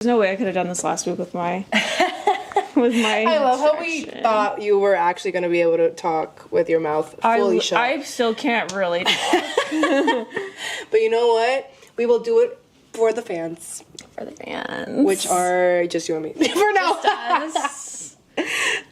There's no way I could have done this last week with my with my I love how we thought you were actually going to be able to talk with your mouth fully shut. I still can't really talk. But you know what? We will do it for the fans. For the fans. Which are just you and me. For now. Just us.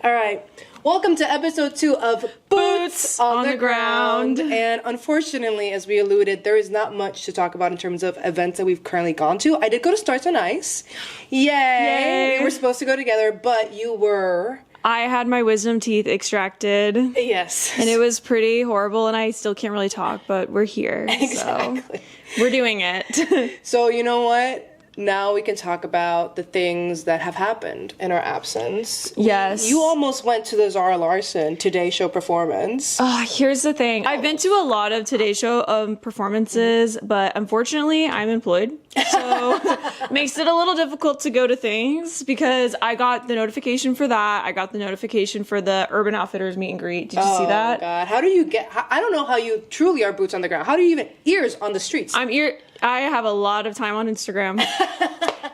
All right. Welcome to episode 2 of Boots on the Ground. And unfortunately, as we alluded, there is not much to talk about in terms of events that we've currently gone to. I did go to Stars on Ice. Yay! We were supposed to go together, but you were... I had my wisdom teeth extracted. Yes. And it was pretty horrible, and I still can't really talk, but we're here. Exactly. So we're doing it. So you know what? Now we can talk about the things that have happened in our absence. Yes. You almost went to the Zara Larsson Today Show performance. Here's the thing. I've been to a lot of Today Show performances, but unfortunately I'm employed. So makes it a little difficult to go to things because I got the notification for that. I got the notification for the Urban Outfitters meet and greet. Did you see that? Oh, God. How do you get... I don't know how you truly are boots on the ground. How do you even... Ears on the streets? I have a lot of time on Instagram.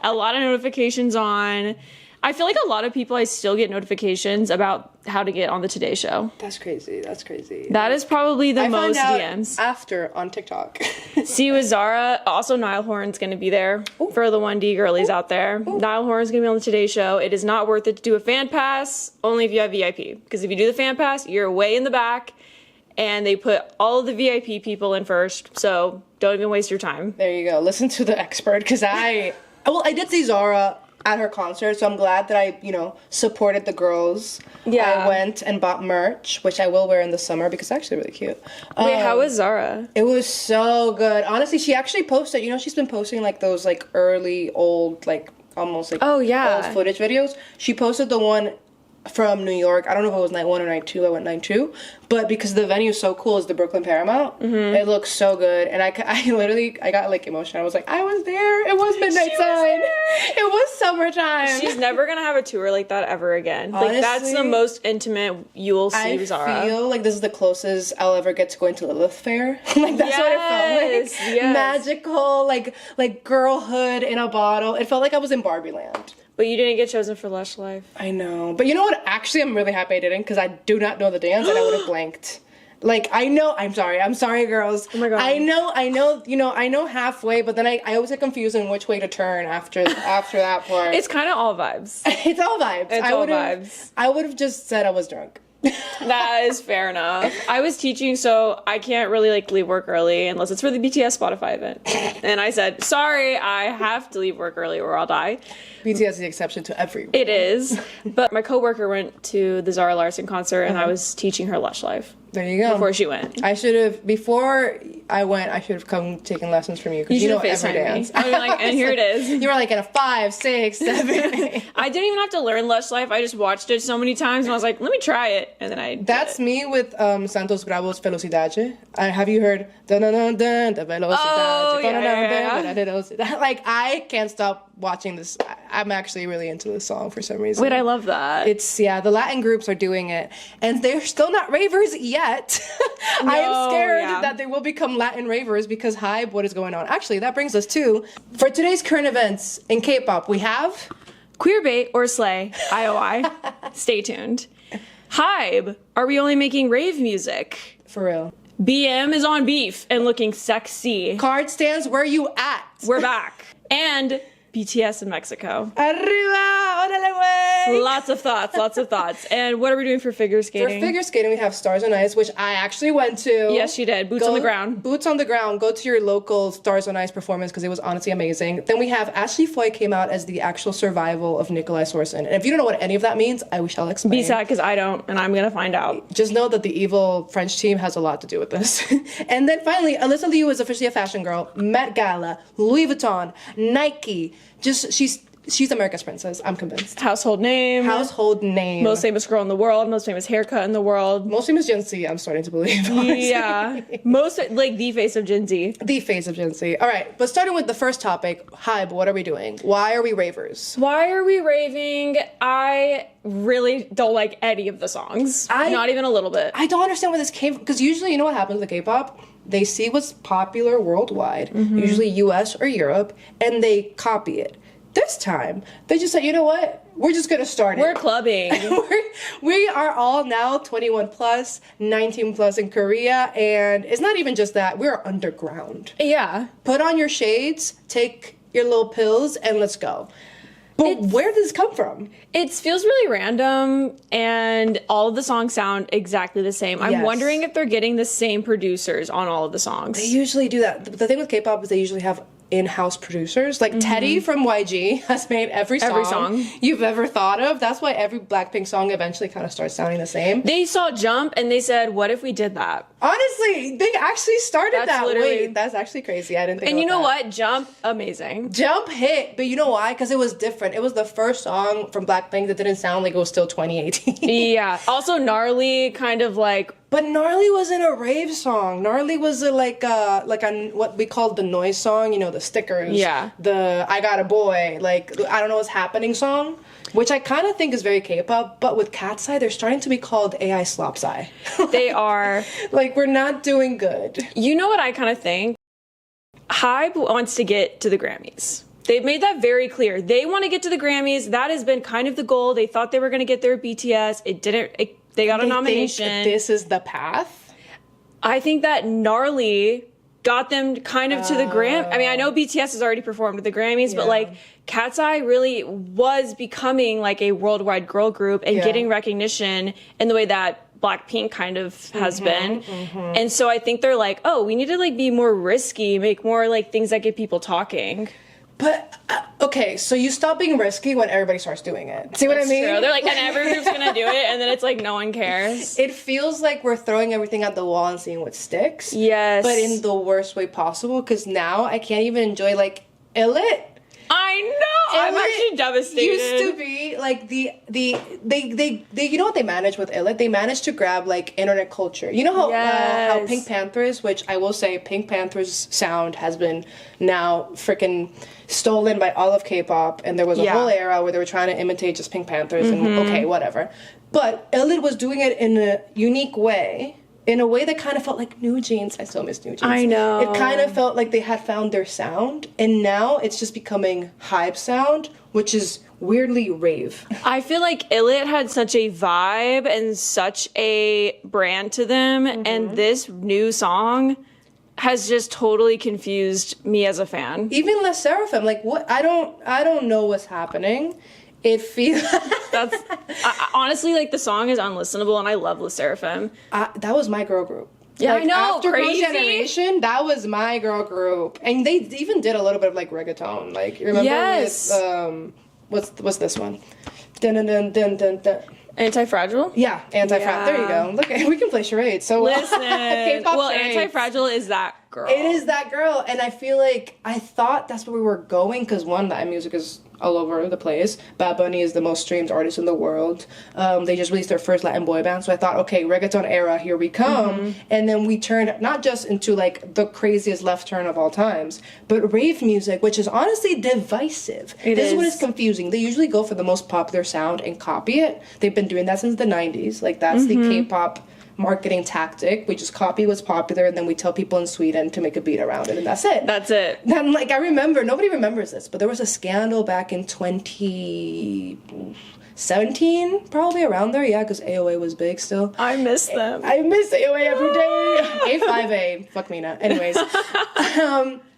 A lot of notifications on. I feel like a lot of people, I still get notifications about how to get on the Today Show. That's crazy. That's crazy. That is probably the most DMs. After on TikTok. See with Zara, also Niall Horan's going to be there. Ooh. For the 1D girlies out there. Ooh. Niall Horan's going to be on the Today Show. It is not worth it to do a fan pass, only if you have VIP. Because if you do the fan pass, you're way in the back. And they put all of the VIP people in first, so don't even waste your time. There you go. Listen to the expert, because I did see Zara at her concert, so I'm glad that I, supported the girls. Yeah. I went and bought merch, which I will wear in the summer, because it's actually really cute. Wait, how was Zara? It was so good. Honestly, she actually posted, she's been posting, those, early, old, almost, oh, yeah. old footage videos. She posted the one from New York. I don't know if it was night 1 or night 2. I went night 2. But because the venue is so cool, it's the Brooklyn Paramount. Mm-hmm. It looks so good. And I got emotional. I was like, I was there. It was midnight sun. It was summertime. She's never going to have a tour like that ever again. Honestly, that's the most intimate you will see Zara. I feel like this is the closest I'll ever get to going to Lilith Fair. That's what it felt like. Yes. Magical, like girlhood in a bottle. It felt like I was in Barbie Land. But you didn't get chosen for Lush Life. I know. But you know what? Actually, I'm really happy I didn't, because I do not know the dance and I would have blanked. I'm sorry, girls. Oh my God. I know halfway, but then I always get confused in which way to turn after that part. It's kind of all vibes. It's all vibes. Vibes. I would have just said I was drunk. That is fair enough. I was teaching, so I can't really leave work early unless it's for the BTS Spotify event. And I said, sorry, I have to leave work early or I'll die. BTS is the exception to every rule. It is. But my coworker went to the Zara Larsson concert and I was teaching her Lush Life. There you go. Before she went. Before I went, I should have come taking lessons from you, because you know every dance. I was and here it is. You were in a 5, 6, 7, 8. I didn't even have to learn Lush Life. I just watched it so many times and I was like, let me try it. And then I did That's me with Santos Bravo's Velocidade. Have you heard dun dun dun dun the Velocidade? Oh, yeah. I can't stop watching this. I'm actually really into this song for some reason. Wait, I love that. The Latin groups are doing it, and they're still not ravers yet. No, I am scared that they will become Latin ravers because Hybe, what is going on? Actually, that brings us to, for today's current events in K-pop, we have... Queerbait or Slay, IOI. Stay tuned. Hybe, are we only making rave music? For real. BM is on beef and looking sexy. Card stands, where you at? We're back. And BTS in Mexico. Arriba, órale, güey. Lots of thoughts. And what are we doing for figure skating? For figure skating, we have Stars on Ice, which I actually went to. Yes, you did. Boots on the ground. Boots on the ground. Go to your local Stars on Ice performance, because it was honestly amazing. Then we have Ashley Foy came out as the actual survival of Nikolai Sorsen. And if you don't know what any of that means, I shall explain. Be sad, because I don't, and I'm going to find out. Just know that the evil French team has a lot to do with this. And then finally, Alysa Liu is officially a fashion girl. Met Gala, Louis Vuitton, Nike. She's America's princess. I'm convinced. Household name. Most famous girl in the world. Most famous haircut in the world. Most famous Gen Z, I'm starting to believe. Honestly. Yeah. Most, the face of Gen Z. The face of Gen Z. All right, but starting with the first topic, Hybe, what are we doing? Why are we ravers? Why are we raving? I really don't like any of the songs. Not even a little bit. I don't understand where this came from, because usually, you know what happens with K-pop? They see what's popular worldwide, usually US or Europe, and they copy it. This time, they just said, you know what? We're just gonna start it. We're clubbing. We are all now 21 plus, 19 plus in Korea, and it's not even just that. We're underground. Yeah. Put on your shades, take your little pills, and let's go. But where does this come from? It feels really random, and all of the songs sound exactly the same. I'm wondering if they're getting the same producers on all of the songs. They usually do that. The thing with K-pop is they usually have in-house producers. Like Teddy from YG has made every song you've ever thought of. That's why every Blackpink song eventually kind of starts sounding the same. They saw Jump and they said, what if we did that? Honestly, they actually started that way. That's actually crazy. I didn't think And you know that. what? Jump, amazing. Jump hit, but you know why? Because it was different. It was the first song from Blackpink that didn't sound like it was still 2018. Yeah. Also, Gnarly kind of like... But Gnarly wasn't a rave song. Gnarly was like what we called the noise song, you know, the stickers. Yeah. The I Got a Boy, like, I don't know what's happening song, which I kind of think is very K-pop, but with Katseye, they're starting to be called AI Slopseye. They are. Like, we're not doing good. You know what I kind of think? Hybe wants to get to the Grammys. They've made that very clear. They want to get to the Grammys. That has been kind of the goal. They thought they were going to get their BTS. It didn't. They got a nomination. Think this is the path? I think that Gnarly got them kind of to the I mean, I know BTS has already performed at the Grammys, but like Katseye really was becoming like a worldwide girl group and getting recognition in the way that Blackpink kind of has been. And so I think they're like, oh, we need to like be more risky, make more like things that get people talking. But, okay, so you stop being risky when everybody starts doing it. See what I mean? True. They're like, and every group's gonna do it, and then it's like, no one cares. It feels like we're throwing everything at the wall and seeing what sticks. Yes. But in the worst way possible, because now I can't even enjoy, like, Illit. I know! I'm actually devastated. Used to be, like, they you know what they managed with Illit? They managed to grab, like, internet culture. You know how Pink Panthers, which I will say Pink Panthers' sound has been now freaking stolen by all of K-pop, and there was a whole era where they were trying to imitate just Pink Panthers, and okay, whatever. But Illit was doing it in a unique way, in a way that kind of felt like New Jeans. I still miss New Jeans. I know. It kind of felt like they had found their sound, and now it's just becoming Hybe sound, which is weirdly rave. I feel like Illit had such a vibe and such a brand to them, and this new song has just totally confused me as a fan. Even Les Seraphim, like what? I don't know what's happening. It feels honestly, like the song is unlistenable, and I love Les Seraphim. That was my girl group. Yeah, like, I know. After crazy. Girl Generation, that was my girl group, and they even did a little bit of like reggaeton. Like you remember with what's this one? Dun dun dun dun dun dun. Anti-Fragile? Yeah, Anti-Fragile. There you go. Look, we can play charades. So listen, well, charades. Anti-Fragile is that girl. It is that girl, and I feel like I thought that's where we were going because one, that music is all over the place. Bad Bunny is the most streamed artist in the world. They just released their first Latin boy band, so I thought, okay, reggaeton era, here we come. And then we turned not just into like the craziest left turn of all times, but rave music, which is honestly divisive. This is what is confusing. They usually go for the most popular sound and copy it. They've been doing that since the 90s. Like that's the K-pop marketing tactic. We just copy what's popular and then we tell people in Sweden to make a beat around it, and that's it. That's it. Then, like, I remember, nobody remembers this, but there was a scandal back in 2017, probably around there, yeah, because AOA was big still. I miss them. I miss AOA every day. A5A, fuck me now. Anyways,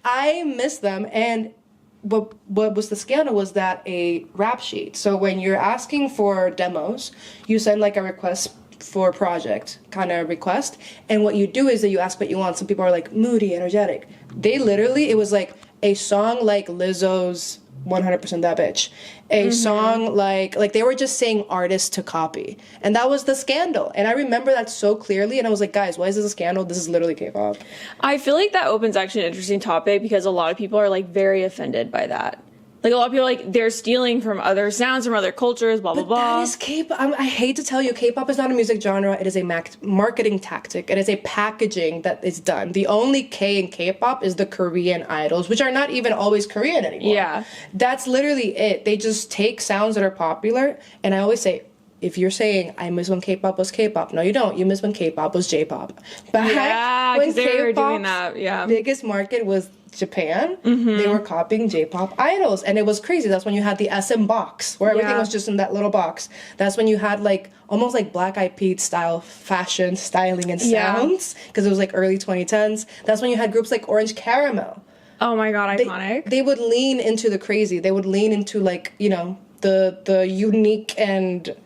I miss them, and what was the scandal was that a rap sheet. So when you're asking for demos, you send like a request for a project kind of request, and what you do is that you ask what you want. Some people are like moody, energetic. They literally, it was like a song like Lizzo's 100% That Bitch, a song like they were just saying artists to copy, and that was the scandal. And I remember that so clearly, and I was like, guys, why is this a scandal? This is literally K-pop. I feel like that opens actually an interesting topic because a lot of people are like very offended by that. Like a lot of people are like, they're stealing from other sounds, from other cultures, blah, blah, blah. That is K-pop. I hate to tell you, K-pop is not a music genre. It is a marketing tactic. It is a packaging that is done. The only K in K-pop is the Korean idols, which are not even always Korean anymore. Yeah. That's literally it. They just take sounds that are popular, and I always say, if you're saying, I miss when K-pop was K-pop, no, you don't. You miss when K-pop was J-pop. Yeah, because they were doing that, yeah. Biggest market was Japan, they were copying J-pop idols, and it was crazy. That's when you had the SM box, where everything was just in that little box. That's when you had like almost like Black Eyed Peas style fashion, styling, and sounds, because it was like early 2010s. That's when you had groups like Orange Caramel. Oh my god, iconic. They would lean into the crazy. They would lean into like, you know, the unique, and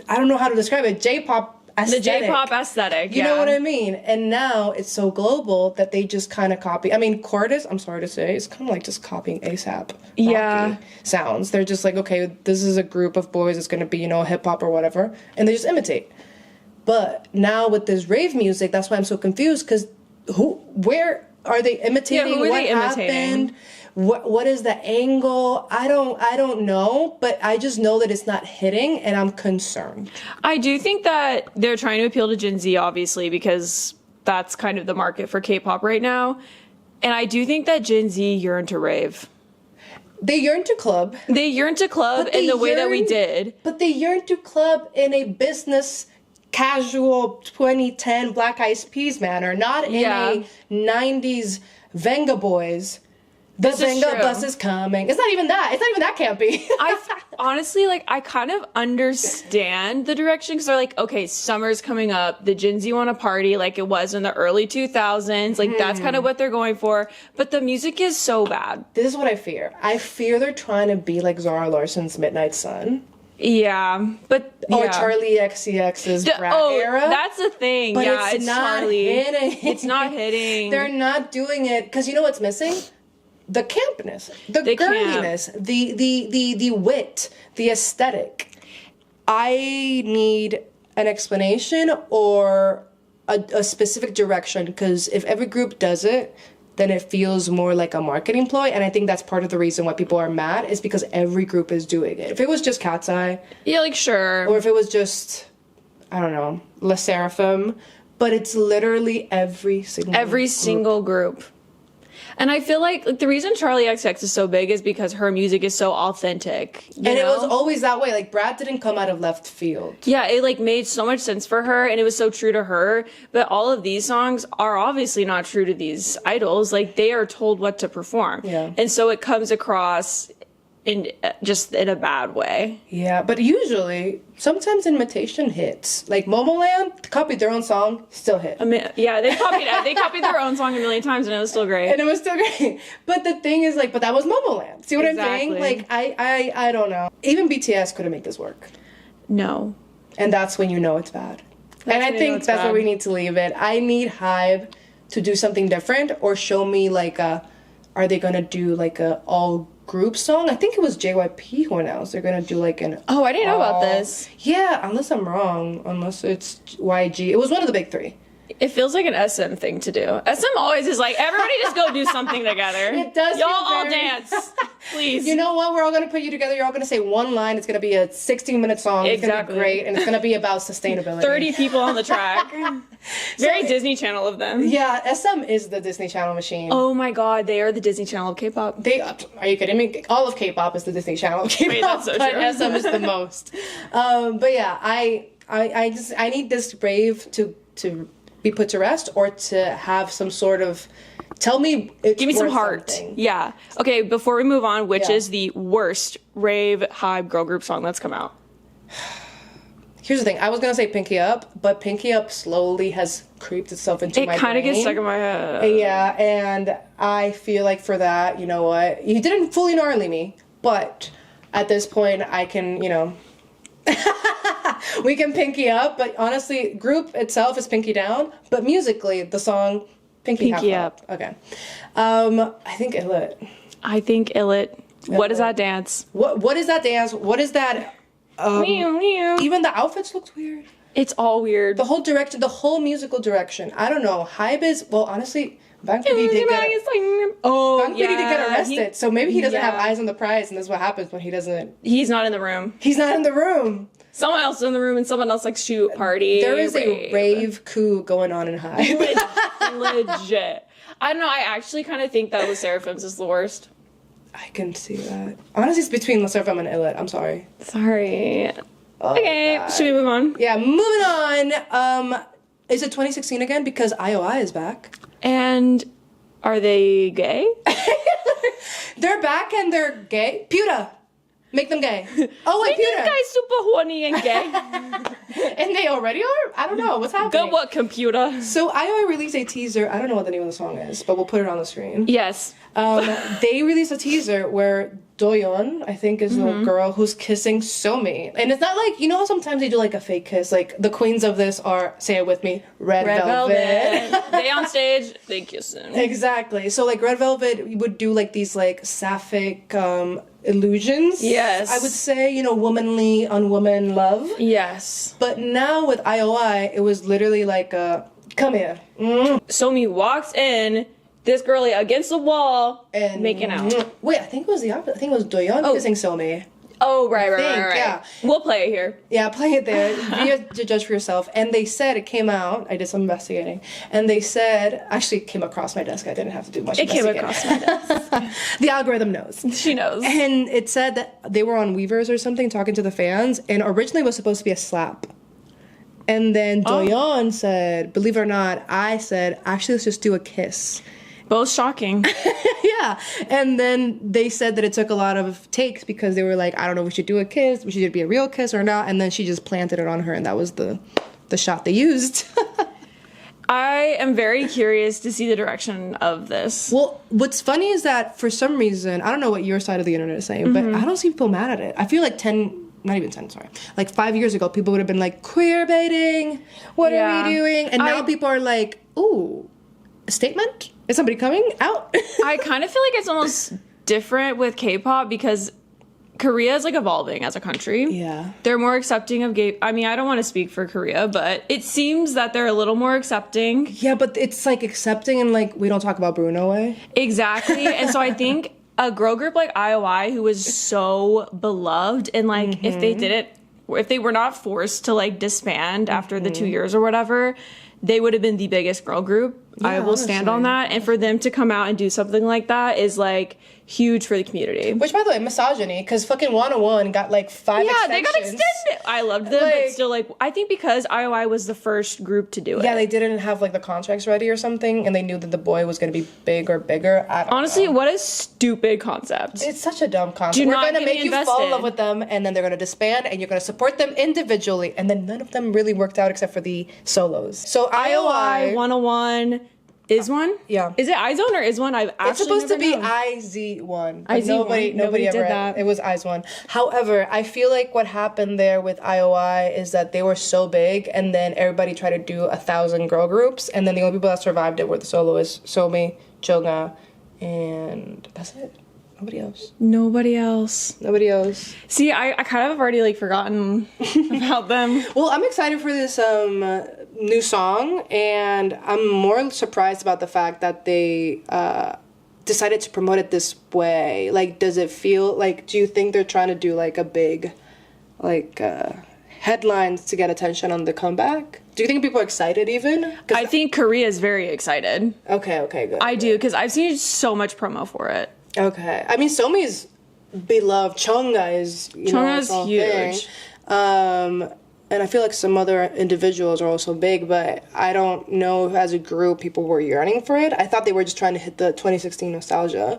I don't know how to describe it, J-pop aesthetic. The J-pop aesthetic, You know what I mean? And now it's so global that they just kind of copy. I mean, Cordis, I'm sorry to say, it's kind of like just copying ASAP rocky sounds. They're just like, okay, this is a group of boys, it's going to be, you know, hip-hop or whatever, and they just imitate. But now with this rave music, that's why I'm so confused, because where are they imitating? Yeah, who are what they imitating? Happened? What is the angle? I don't know, but I just know that it's not hitting, and I'm concerned. I do think that they're trying to appeal to Gen Z, obviously, because that's kind of the market for K-pop right now. And I do think that Gen Z yearn to rave. They yearn to club. They yearn to club in the way that we did. But they yearn to club in a business casual 2010 Black Eyed Peas manner, not in a 90s Venga Boys. The Venga bus is coming. It's not even that. It's not even that campy. Honestly, like, I kind of understand the direction, because they're like, okay, summer's coming up. The Gen Z want to party like it was in the early 2000s. Like, that's kind of what they're going for. But the music is so bad. This is what I fear. I fear they're trying to be like Zara Larsson's Midnight Sun. Yeah, but or Charlie XCX's Brat era. That's the thing. But yeah, it's not Charlie. Hitting. It's not hitting. They're not doing it, because you know what's missing? The campness, the girliness, the wit, the aesthetic. I need an explanation or a specific direction, because if every group does it, then it feels more like a marketing ploy, and I think that's part of the reason why people are mad, is because every group is doing it. If it was just Katseye, yeah, like, sure, or if it was just, I don't know, La Seraphim, but it's literally every single group. And I feel like the reason Charlie XX is so big is because her music is so authentic. And it was always that way. Like, Brad didn't come out of left field. Yeah, it like made so much sense for her, and it was so true to her. But all of these songs are obviously not true to these idols. Like, they are told what to perform. Yeah. And so it comes across in a bad way. Yeah, but usually, sometimes imitation hits. Like Momoland copied their own song, still hit. Yeah, they copied their own song a million times, and it was still great. But the thing is, like, but that was Momoland. See what I'm saying? Like, I don't know. Even BTS couldn't make this work. No. And that's when you know it's bad. And I think that's where we need to leave it. I need Hybe to do something different, or show me like are they gonna do like a all group song? I think it was JYP who announced they're gonna do like an I didn't know about this. Yeah, unless I'm wrong, unless it's YG. It was one of the big three. It feels like an SM thing to do. SM always is like, everybody just go do something together. It does. Y'all all dance, please. You know what? We're all gonna put you together. You're all gonna say one line. It's gonna be a 16-minute song. Exactly. It's gonna be great, and it's gonna be about sustainability. 30 people on the track. Very Disney Channel of them. Yeah, SM is the Disney Channel machine. Oh my god, they are the Disney Channel of K-pop. Are you kidding me? All of K-pop is the Disney Channel of K-pop. Wait, that's so but true. SM is the most. But yeah, I need this Rave to be put to rest, or to have some sort of give me some heart. Something. Yeah. Okay, before we move on, which is the worst Rave Hybe girl group song that's come out? Here's the thing. I was gonna say Pinky Up, but Pinky Up slowly has creeped itself into my brain. It kind of gets stuck in my head. Yeah, and I feel like for that, you know what? You didn't fully gnarly me, but at this point, I can, you know. We can Pinky Up, but honestly, group itself is Pinky Down, but musically, the song Pinky Up. Okay. I think Illit. What is that dance? What is that dance? What is that? Even the outfits looked weird. It's all weird. The whole direction, the whole musical direction. I don't know. Hybe is, well, honestly, Bang Pity did get arrested, so maybe he doesn't have eyes on the prize, and this is what happens when he doesn't. He's not in the room. Someone else is in the room, and someone else like shoot party. There is a rave coup going on in Hybe. Legit. I don't know. I actually kind of think that LE SSERAFIM's is the worst. I can see that. Honestly, it's between LE SSERAFIM and Illit. I'm sorry. Okay, should we move on? Yeah, moving on. Is it 2016 again? Because IOI is back. And Are they gay? They're back and they're gay. Puta. Make them gay. Oh, wait, These Puta. guys super horny and gay. And they already are? I don't know. What's happening? Good what, computer? So IOI released a teaser. I don't know what the name of the song is, but we'll put it on the screen. Yes. They released a teaser where Doyeon, I think, is the girl who's kissing Somi. And it's not like, you know how sometimes they do like a fake kiss? Like the queens of this are, say it with me, Red Velvet. They on stage, they kissing. Exactly. So like Red Velvet would do like these like sapphic illusions. Yes. I would say, you know, womanly on woman love. Yes. But now with IOI, it was literally like, come here. Somi walks in, this girlie against the wall, And making out. Wait, I think it was the opposite. I think it was Doyeon kissing Somi. Oh, right. Yeah. We'll play it here. Yeah, play it there. You have to judge for yourself. And they said, it came out, I did some investigating, and they said, actually it came across my desk, I didn't have to do much investigating. It came across my desk. The algorithm knows. She knows. And it said that they were on Weavers or something talking to the fans, and originally it was supposed to be a slap. And then Doyeon said, believe it or not, I said, actually let's just do a kiss. Both shocking. Yeah. And then they said that it took a lot of takes because they were like, I don't know if we should do a kiss, we should be a real kiss or not. And then she just planted it on her, and that was the shot they used. I am very curious to see the direction of this. Well, what's funny is that for some reason, I don't know what your side of the internet is saying, but I don't see people mad at it. I feel like like 5 years ago, people would have been like, queer baiting, what are we doing? And now people are like, ooh, a statement? Is somebody coming out? I kind of feel like it's almost different with K-pop because Korea is like evolving as a country. Yeah. They're more accepting of gay. I mean, I don't want to speak for Korea, but it seems that they're a little more accepting. Yeah, but it's like accepting and like we don't talk about Bruno way. Exactly. And so I think a girl group like IOI, who was so beloved, and like if they were not forced to like disband after the 2 years or whatever, they would have been the biggest girl group. Yeah, I will stand on that. And for them to come out and do something like that is like huge for the community. Which, by the way, misogyny, because fucking 101 got like 5 extensions. Yeah, they got extended. I loved them, but still, like, I think because IOI was the first group to do it. Yeah, they didn't have like the contracts ready or something, and they knew that the boy was going to be big or bigger. I don't Honestly, know. what a stupid concept. It's such a dumb concept. We're going to make you fall in love with them, and then they're going to disband, and you're going to support them individually, and then none of them really worked out except for the solos. So IOI 101 is one? Yeah. Is it iZone or is one? I've actually It's supposed to be known. IZ1. But IZ1. Nobody ever did had that. It was IZ1. However, I feel like what happened there with IOI is that they were so big, and then everybody tried to do 1,000 girl groups, and then the only people that survived it were the soloists, Somi, Choga, and that's it. Nobody else. See, I kind of have already like forgotten about them. Well, I'm excited for this new song, and I'm more surprised about the fact that they decided to promote it this way. Like, does it feel like, do you think they're trying to do like a big like headlines to get attention on the comeback? Do you think people are excited even? I think Korea is very excited. Okay, good. I do, because I've seen so much promo for it. Okay. I mean, Somi's beloved. Chonga is, Chonga's huge. And I feel like some other individuals are also big, but I don't know if as a group people were yearning for it. I thought they were just trying to hit the 2016 nostalgia.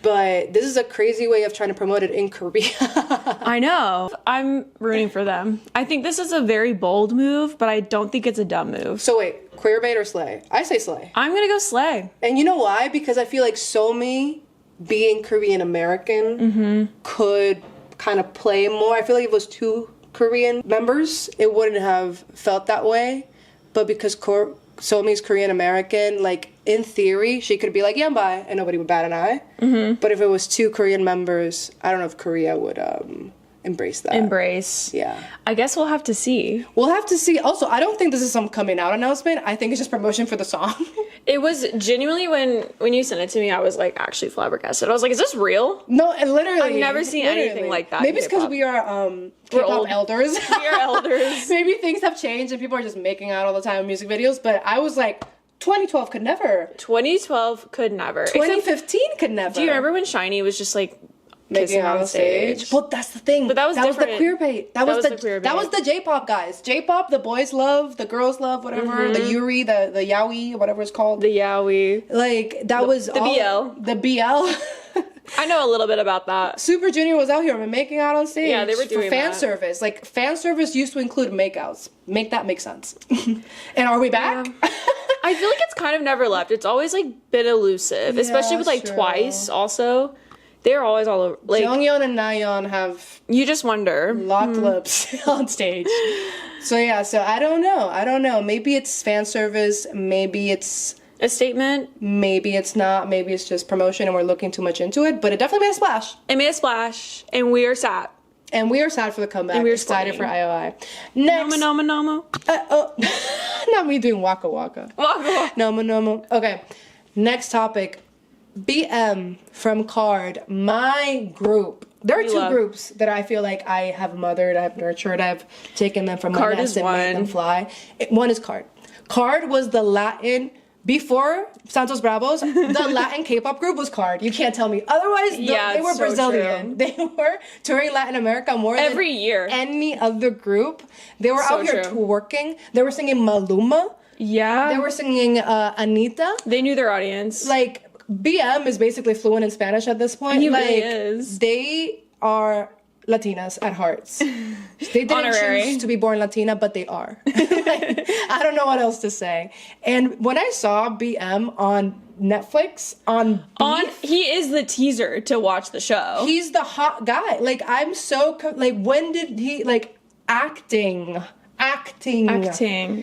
But this is a crazy way of trying to promote it in Korea. I know. I'm rooting for them. I think this is a very bold move, but I don't think it's a dumb move. So wait, queer bait or slay? I say slay. I'm gonna go slay. And you know why? Because I feel like Somi being Korean American could kind of play more. I feel like if it was two Korean members, it wouldn't have felt that way. But because Somi's Korean American, like in theory, she could be like, yeah, I'm bi, and nobody would bat an eye. But if it was two Korean members, I don't know if Korea would embrace that. Yeah. I guess we'll have to see. We'll have to see. Also, I don't think this is some coming out announcement. I think it's just promotion for the song. It was genuinely when you sent it to me, I was like actually flabbergasted. I was like, is this real? No, and literally. I've never seen anything like that. Maybe it's because we are K-pop elders. We are elders. Maybe things have changed and people are just making out all the time in music videos, but I was like, 2012 could never. 2012 could never. 2015 could never. Do you remember when Shiny was just like kissing on stage. Well, that's the thing. But that was the different. queer bait. That was the queer bait. That was the J-pop guys. J-pop, the boys love, the girls love, whatever. The Yuri, the Yaoi, whatever it's called. The Yowie. Like that was the all, BL. The BL. I know a little bit about that. Super Junior was out here making out on stage. Yeah, they were doing for fan that. service. Like fan service used to include makeouts. Make that make sense. And are we back? Yeah. I feel like it's kind of never left. It's always like been elusive, especially with like true. Twice. Also, they're always all over. Like Jonghyun and Nayeon have you just wonder. locked lips on stage. So yeah, so I don't know. Maybe it's fan service. Maybe it's A statement. maybe it's not. Maybe it's just promotion and we're looking too much into it. But it definitely made a splash. It made a splash, and we are sad. And we are sad for the comeback. And we are excited for squirting. IOI. Next. Nomo. Not me doing waka waka. Nomo. Okay. Next topic. BM from Card. My group. There are two groups that I feel like I have mothered, I have nurtured, I've taken them from my Card nest is and made them one. fly. One is Card. Card was the Latin. Before Santos Bravos, the Latin K-pop group was Card. You can't tell me. Otherwise, Yeah, they were it's so Brazilian. true. They were touring Latin America more Every than year. any other group. They were So out here true. twerking. They were singing Maluma. Yeah. They were singing Anita. They knew their audience. Like, BM is basically fluent in Spanish at this point. He like, really is. They are Latinas at hearts. They didn't Honorary. choose to be born Latina, but they are. Like, I don't know what else to say. And when I saw BM on Netflix, on Beef, he is the teaser to watch the show. he's the hot guy. Like, I'm so, like, when did he, like, acting.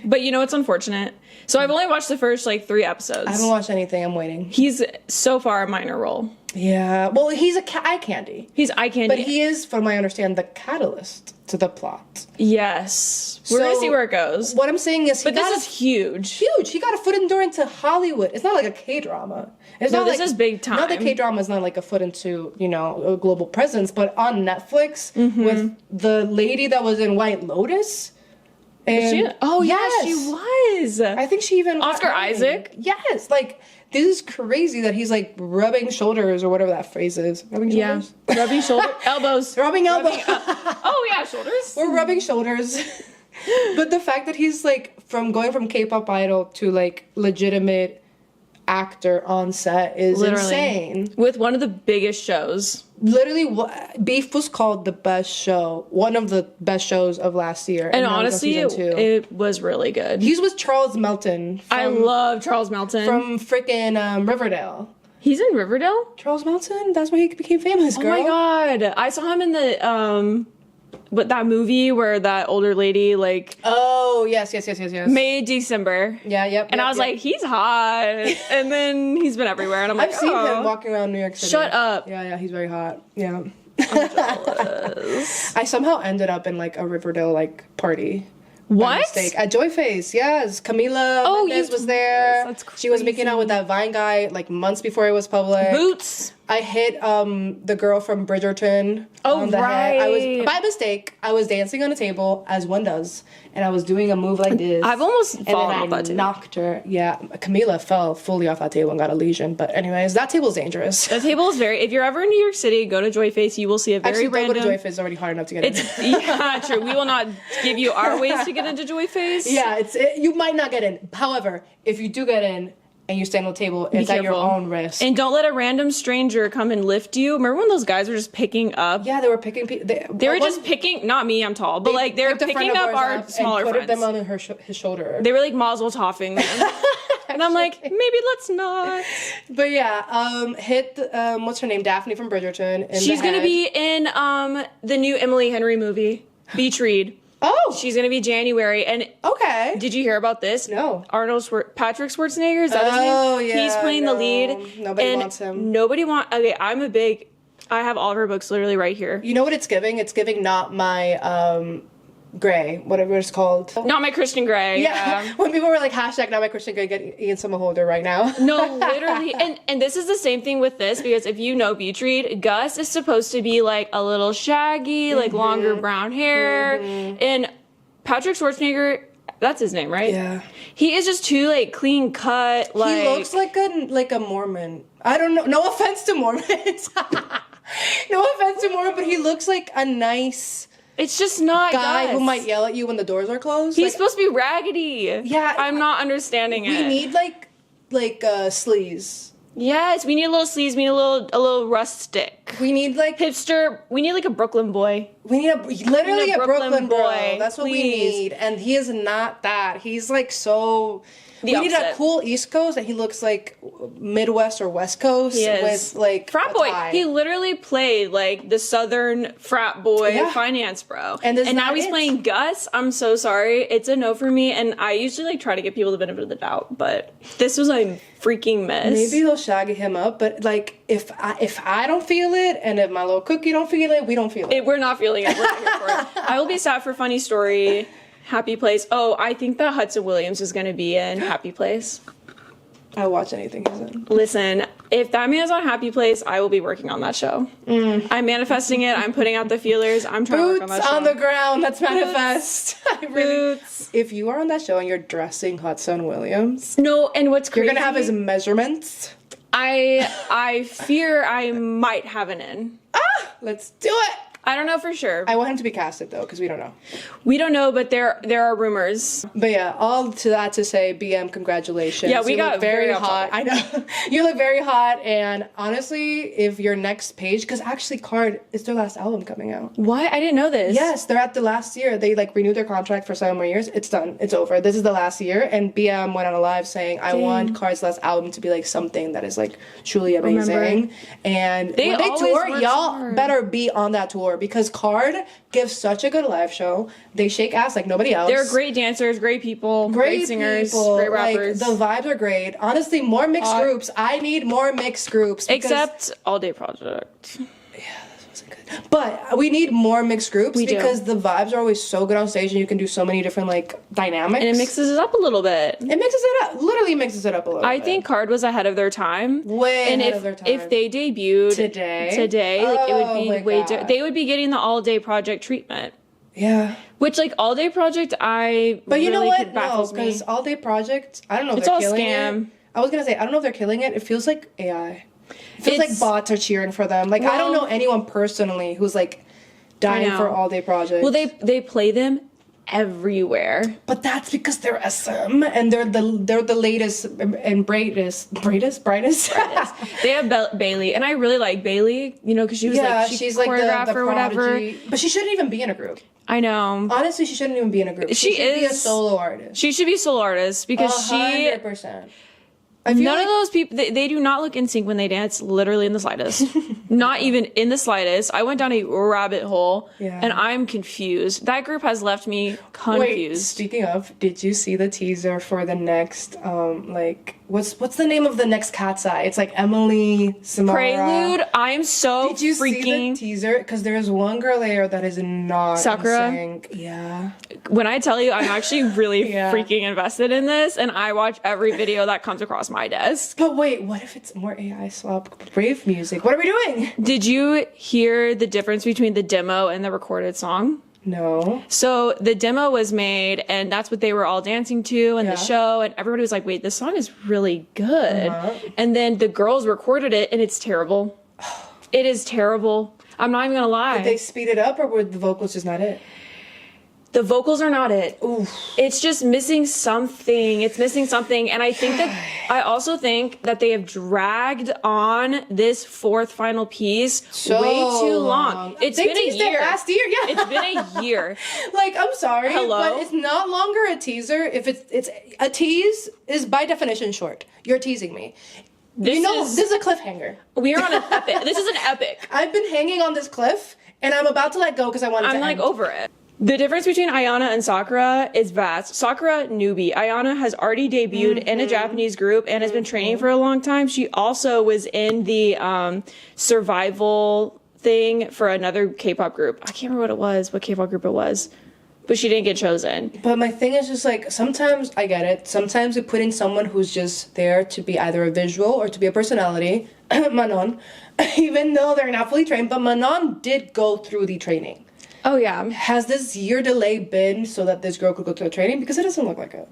But you know what's unfortunate? So I've only watched the first like 3 episodes. I haven't watched anything. I'm waiting. He's so far a minor role. Yeah. Well, he's eye candy. He's eye candy. But he is, from what I understand, the catalyst to the plot. Yes. We're gonna So, see where it goes. What I'm saying is, But this is huge. huge. He got a foot in the door into Hollywood. It's not like a K-drama. It's No, not this like, is big time. Not that K-drama is not like a foot into, you know, a global presence, but on Netflix Mm-hmm. with the lady that was in White Lotus. And Yeah, she was. I think she even got Oscar married. Isaac? Yes, like this is crazy that he's like rubbing shoulders or whatever that phrase is. Rubbing Yeah. shoulders. Rubbing shoulder elbows. Rubbing elbows. Oh yeah, shoulders. We're rubbing shoulders. But the fact that he's like going from K-pop idol to like legitimate actor on set is insane. With one of the biggest shows. Literally, Beef was called the best show, one of the best shows of last year. And now we're on honestly, season 2. it was really good. He's with Charles Melton. I love Charles Melton. From freaking Riverdale. He's in Riverdale? Charles Melton? That's why he became famous, girl. Oh my god. I saw him in the that movie where that older lady like Oh, yes. May December. Yeah, yep. And I was like, he's hot. And then he's been everywhere. And I'm like, I've seen him walking around New York City. Shut up. Yeah, he's very hot. Yeah. I'm jealous. I somehow ended up in like a Riverdale like party. By What? mistake. At Joy Face, yes. Camila Mendes was there. That's She was making out with that Vine guy like months before it was public. Boots. I hit the girl from Bridgerton Oh, on the head. I was right. by mistake. I was dancing on a table as one does, and I was doing a move like this. I've almost and fallen then off that table. knocked her. Yeah, Camila fell fully off that table and got a lesion. But anyways, that table's dangerous. The table is very. If you're ever in New York City, go to Joy Face. You will see a very Actually, don't random. go to Joy Face. It's already hard enough to get in. It's yeah, true. We will not give you our ways to get into Joy Face. Yeah, you might not get in. However, if you do get in and you stand on the table, it's at your careful. own risk. And don't let a random stranger come and lift you. Remember when those guys were just picking up? Yeah, they were picking people. They were just picking. Not me. I'm tall, but like they were picking up our smaller and put friends. them on his shoulder. They were like Mazel toffing them. And I'm like, maybe let's not. But yeah, hit what's her name, Daphne from Bridgerton. She's gonna be in the new Emily Henry movie, Beach Read. Oh, She's gonna be January. And okay. did you hear about this? No. Patrick Schwarzenegger, is that his name? Oh yeah, He's playing the lead. Nobody and wants him. Okay, I have all of her books literally right here. You know what it's giving? It's giving not my Grey, whatever it's called. Not my Christian Grey. Yeah. When people were like hashtag not my Christian Grey, get Ian Somerhalder right now. No, literally. And this is the same thing with this, because if you know Beach Read, Gus is supposed to be like a little shaggy, like longer brown hair. And Patrick Schwarzenegger, that's his name, right? Yeah. He is just too like clean cut. Like He looks like a Mormon. I don't know. No offense to Mormons. No offense to Mora, but he looks like a nice It's just not guy Gus. who might yell at you when the doors are closed. He's supposed to be raggedy. Yeah, I'm not understanding it. we need like sleaze. Yes, we need a little sleaze. We need a little rustic. We need like Hipster. We need like a Brooklyn boy. we need literally a Brooklyn boy. boy. That's what we Please. need, and he is not that. He's like so. The we need a opposite. cool East Coast, and he looks like Midwest or West Coast He is. with like Frat a boy. tie. He literally played like the Southern frat boy Yeah. finance bro. And now not he's it. playing Gus. I'm so sorry. It's a no for me. And I usually like try to give people the benefit of the doubt, but this was a freaking miss. Maybe they'll shaggy him up, but like if I don't feel it, and if my little cookie don't feel it, we don't feel it. We're not feeling it. We're not here for it. I will be sad for Funny Story. Happy Place. Oh, I think that Hudson Williams is going to be in Happy Place. I'll watch anything he's in. Listen, if that man's on Happy Place, I will be working on that show. I'm manifesting it. I'm putting out the feelers. I'm trying to work on that Boots show. on the ground. Let's manifest. I really, Boots. if you are on that show and you're dressing Hudson Williams, No, and what's crazy? you're gonna have his measurements. I fear I might have an in. Let's do it. I don't know for sure. I want him to be casted though, because we don't know. We don't know, but there are rumors. But yeah, all to that to say, BM, congratulations. Yeah, we You got look very very off hot. I topic. know. You look very hot, and honestly, if your next page, because actually, Card is their last album coming out. What? I didn't know this. Yes, they're at the last year. They like renewed their contract for 7 more years. It's done. It's over. This is the last year. And BM went on a live saying, "I want Card's last album to be like something that is like truly amazing." Remember. And They when they always tour, work y'all hard. better be on that tour because Card gives such a good live show. They shake ass like nobody else. They're great dancers, great people, great singers, people. great rappers. Like, the vibes are great. Honestly, more mixed groups. I need more mixed groups. because- Except All Day Project. But we need more mixed groups We do. because the vibes are always so good on stage and you can do so many different like dynamics. And it mixes it up a little bit. It mixes it up. Literally mixes it up a little bit. I think Card was ahead of their time. Way and ahead if, of their time. if they debuted Today? like it would Oh be my way God. they would be getting the All Day Project treatment. Yeah. Which like All Day Project But you know really what? could No, baffles me. because All Day Project, I don't know if It's they're all killing scam. it. I was gonna say, I don't know if they're killing it. It feels like AI. It feels It's- like bots are cheering for them. Like I don't Well- know anyone personally who's like dying know. for All Day Project. Well, they play them everywhere. But that's because they're SM and they're the latest and brightest. They have Bailey, and I really like Bailey. You know, because she was Yeah, like she she's like choreographed the or whatever. prodigy. But she shouldn't even be in a group. I know Honestly, she shouldn't even be in a group. She should be a is- solo artist. she should be a solo artist because she 100%. I feel none like of those people they do not look in sync when they dance, literally in the slightest. Not even in the slightest. I went down a rabbit hole Yeah. and I'm confused. That group has left me Wait, confused. speaking of, did you see the teaser for the next like what's the name of the next Katseye? It's like Emily Samara. Prelude, I'm so Did you see freaking the teaser? Because there's one girl there that is not Sakura? in sync. Yeah. when I tell you I'm actually really Yeah. freaking invested in this and I watch every video that comes across my desk. But wait, what if it's more AI swap rave music? What are we doing? Did you hear the difference between the demo and the recorded song? No. So the demo was made, and that's what they were all dancing to in Yeah. the show, and everybody was like, wait, this song is really good. Uh-huh. And then the girls recorded it, and it's terrible. It is terrible. I'm not even gonna lie. Did they speed it up or were the vocals just not it? The vocals are not it. Oof. It's just missing something. It's missing something. And I also think that they have dragged on this fourth final piece So way too long. long. It's They been a teased it year. last year, yeah. It's been a year. Like, I'm sorry, Hello? but it's not longer a teaser. If it's a tease is by definition short. You're teasing me. This This is a cliffhanger. We are on an epic. This is an epic. I've been hanging on this cliff, and I'm about to let go because I want it to I'm like end. over it. The difference between Ayana and Sakura is vast. Sakura, newbie. Ayana has already debuted in a Japanese group and has been training for a long time. She also was in the survival thing for another K-pop group. I can't remember what K-pop group it was, but she didn't get chosen. But my thing is just like, sometimes I get it. Sometimes we put in someone who's just there to be either a visual or to be a personality. Manon, even though they're not fully trained, but Manon did go through the training. Oh yeah. Has this year delay been so that this girl could go through the training? Because it doesn't look like it.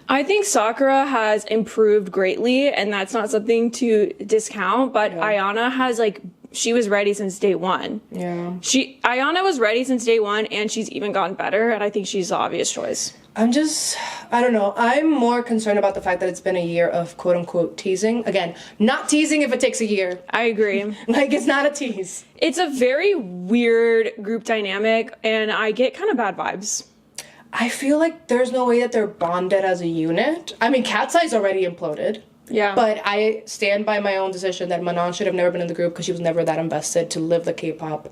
I think Sakura has improved greatly, and that's not something to discount, but Ayana has like she was ready since day one. Yeah. Ayana was ready since day one, and she's even gotten better, and I think she's the obvious choice. I don't know. I'm more concerned about the fact that it's been a year of quote unquote teasing. Again, not teasing if it takes a year. I agree. Like, it's not a tease. It's a very weird group dynamic, and I get kind of bad vibes. I feel like there's no way that they're bonded as a unit. I mean, Katseye's already imploded. Yeah. But I stand by my own decision that Manon should have never been in the group because she was never that invested to live the K-pop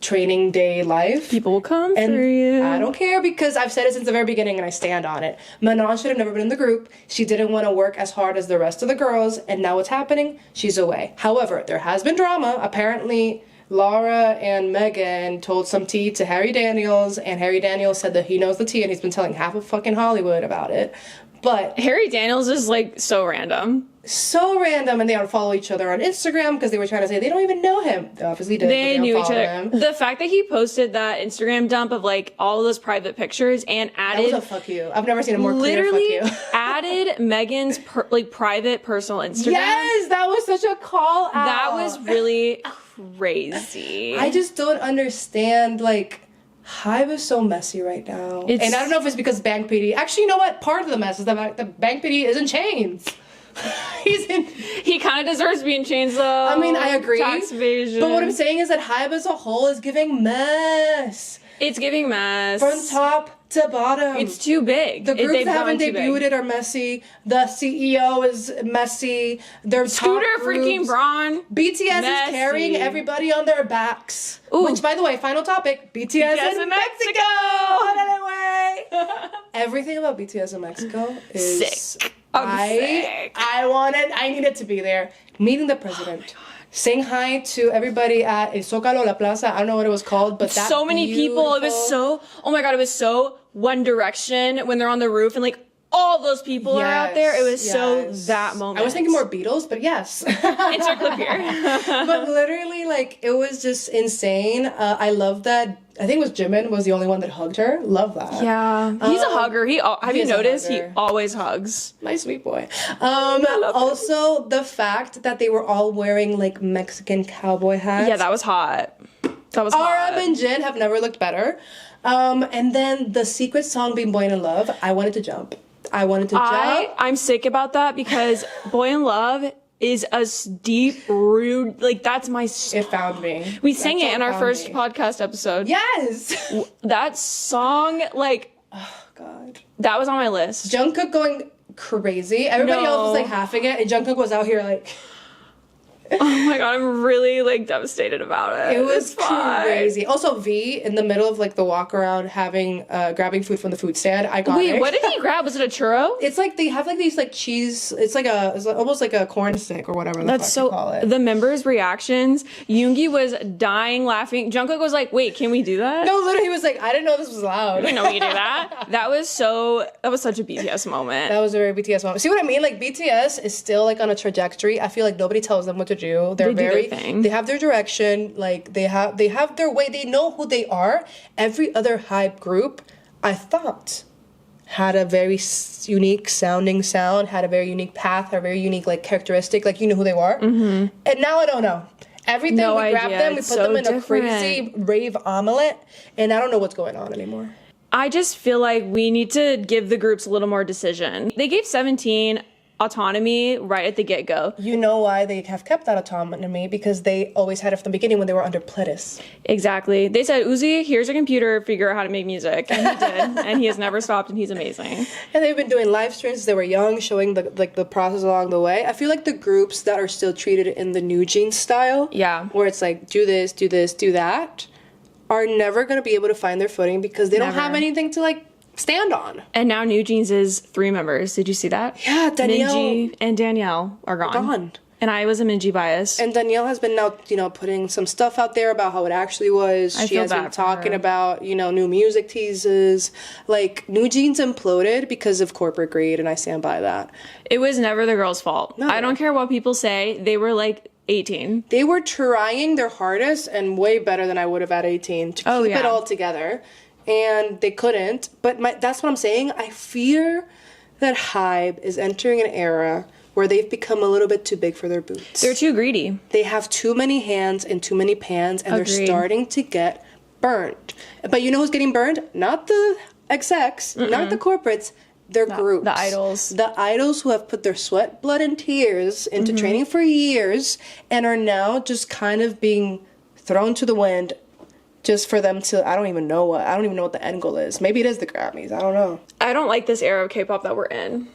training day life. People will come for you. I don't care because I've said it since the very beginning and I stand on it. Manon should have never been in the group. She didn't want to work as hard as the rest of the girls, and now what's happening? She's away. However, there has been drama. Apparently, Laura and Megan told some tea to Harry Daniels, and Harry Daniels said that he knows the tea and he's been telling half of fucking Hollywood about it. But Harry Daniels is like so random. So random, and they unfollow each other on Instagram because they were trying to say they don't even know him. They obviously did. They knew each other. Him. The fact that he posted that Instagram dump of like all of those private pictures and added that was a fuck you. I've never seen a more clear fuck you. added Megan's private personal Instagram. Yes, that was such a call out. That was really crazy. I just don't understand like. Hybe is so messy right now. And I don't know if it's because Bank PD. Actually, you know what? Part of the mess is that Bank PD is in chains. He kind of deserves to be in chains, though. I mean, I agree. Tax evasion. But what I'm saying is that Hybe as a whole is giving mess. It's giving mess. From top to bottom. It's too big. The groups that haven't debuted are messy. The CEO is messy. Their Scooter top groups, freaking Braun. BTS messy. is carrying everybody on their backs. Ooh. Which, by the way, final topic. BTS in Mexico. Everything about BTS in Mexico is sick. Sick. I needed to be there. Meeting the president. Saying hi to everybody at El Zócalo, La Plaza. I don't know what it was called, but that so many people. It was so. Oh my god! It was so One Direction when they're on the roof and like all those people are out there. It was so that moment. I was thinking more Beatles, but yes. Insert clip here. But literally, like, it was just insane. I love that. I think it was Jimin was the only one that hugged her. Love that. Yeah, he's a hugger. Have you noticed? He always hugs. My sweet boy. Also, the fact that they were all wearing like Mexican cowboy hats. Yeah, that was hot. That was hot. RM and Jin have never looked better. And then the secret song being "Boy in Love," I wanted to jump. I'm sick about that because Boy in Love is a deep, rude, like that's my song. It found me. We sang it in our first podcast episode. Yes! That song, like, oh god. That was on my list. Jungkook going crazy. Everybody else was like halving it, and Jungkook was out here like... Oh my god, I'm really like devastated about it. It was crazy. Also, V in the middle of like the walk around having grabbing food from the food stand. Wait, what did he grab? Was it a churro? It's like they have like these like cheese. It's almost like a corn stick or whatever. That's so. You call it. The members' reactions. Yoongi was dying laughing. Jungkook was like, "Wait, can we do that?" No, literally, he was like, "I didn't know this was loud." I didn't know we could do that. That was such a BTS moment. That was a very BTS moment. See what I mean? Like BTS is still like on a trajectory. I feel like nobody tells them what to do. They have their direction, like they have their way, they know who they are. Every other Hybe group, I thought, had a very unique sounding sound, had a very unique path, had a very unique like characteristic, like you know who they were. Mm-hmm. And now I don't know. Everything we grab them, we put them in a crazy rave omelet, and I don't know what's going on anymore. I just feel like we need to give the groups a little more decision. They gave 17 autonomy right at the get-go. You know why they have kept that autonomy? Because they always had it from the beginning when they were under Pledis. Exactly. They said, Uzi, here's a computer, figure out how to make music. And he did. And he has never stopped, and he's amazing. And they've been doing live streams since they were young, showing the process along the way. I feel like the groups that are still treated in the New Jeans style, where it's like, do this, do this, do that, are never going to be able to find their footing because they don't have anything to like stand on. And now New Jeans is 3 members. Did you see that? Yeah, Danielle. Minji and Danielle are gone. And I was a Minji bias. And Danielle has been now, putting some stuff out there about how it actually was. She has been talking about, new music teases. Like, New Jeans imploded because of corporate greed, and I stand by that. It was never the girls' fault. No. I don't care what people say. They were like 18. They were trying their hardest and way better than I would have at 18 to keep it all together. And they couldn't. But that's what I'm saying. I fear that Hybe is entering an era where they've become a little bit too big for their boots. They're too greedy. They have too many hands and too many pans, and they're starting to get burned. But you know who's getting burned? Not the execs, not the corporates. They're groups. The idols. The idols who have put their sweat, blood, and tears into training for years and are now just kind of being thrown to the wind just for them to, I don't even know what the end goal is. Maybe it is the Grammys. I don't know. I don't like this era of K-pop that we're in.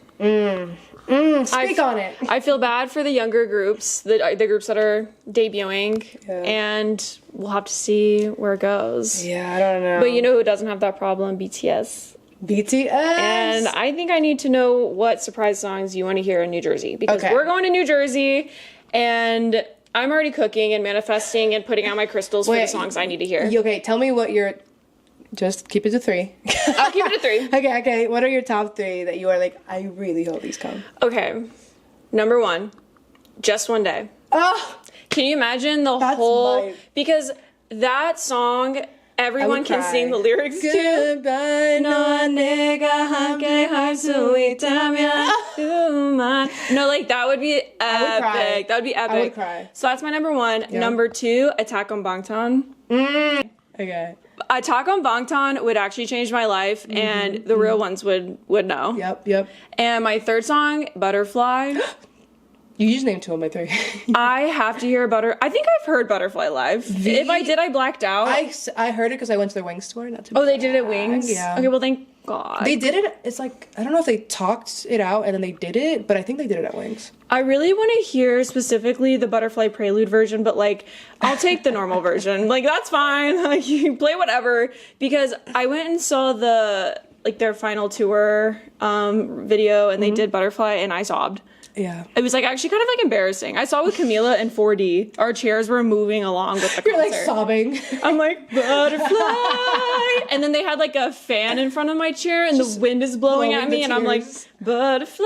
Speak on it. I feel bad for the younger groups, the groups that are debuting, and we'll have to see where it goes. Yeah, I don't know. But you know who doesn't have that problem? BTS. BTS. And I think I need to know what surprise songs you want to hear in New Jersey, because we're going to New Jersey, and I'm already cooking and manifesting and putting out my crystals for the songs I need to hear. Okay, tell me what your... Just keep it to 3. I'll keep it at 3. Okay. What are your top 3 that you are like, I really hope these come? Okay. Number 1, Just One Day. Oh! Can you imagine the whole... Because that song... Everyone can sing the lyrics to. Goodbye, no nigga, 함께 할 수 있다면. No, like that would be epic. That would be epic. I would cry. So that's my number 1. Yeah. Number 2, Attack on Bangtan. Okay. Attack on Bangtan would actually change my life, and the real ones would know. Yep. And my 3rd song, Butterfly. You just named 2 of my 3. I have to hear I think I've heard Butterfly live. If I did, I blacked out. I heard it because I went to their Wings tour. They did it at Wings? Yeah. Okay, well, thank God. They did it, it's like, I don't know if they talked it out and then they did it, but I think they did it at Wings. I really want to hear specifically the Butterfly Prelude version, but, like, I'll take the normal version. Like, that's fine. Like, you can play whatever. Because I went and saw their final tour video, and they did Butterfly, and I sobbed. Yeah. It was, like, actually kind of, like, embarrassing. I saw with Camila in 4D. Our chairs were moving along with the concert. You're, like, sobbing. I'm like, Butterfly! And then they had, like, a fan in front of my chair, and the wind is blowing at me, and I'm like, Butterfly!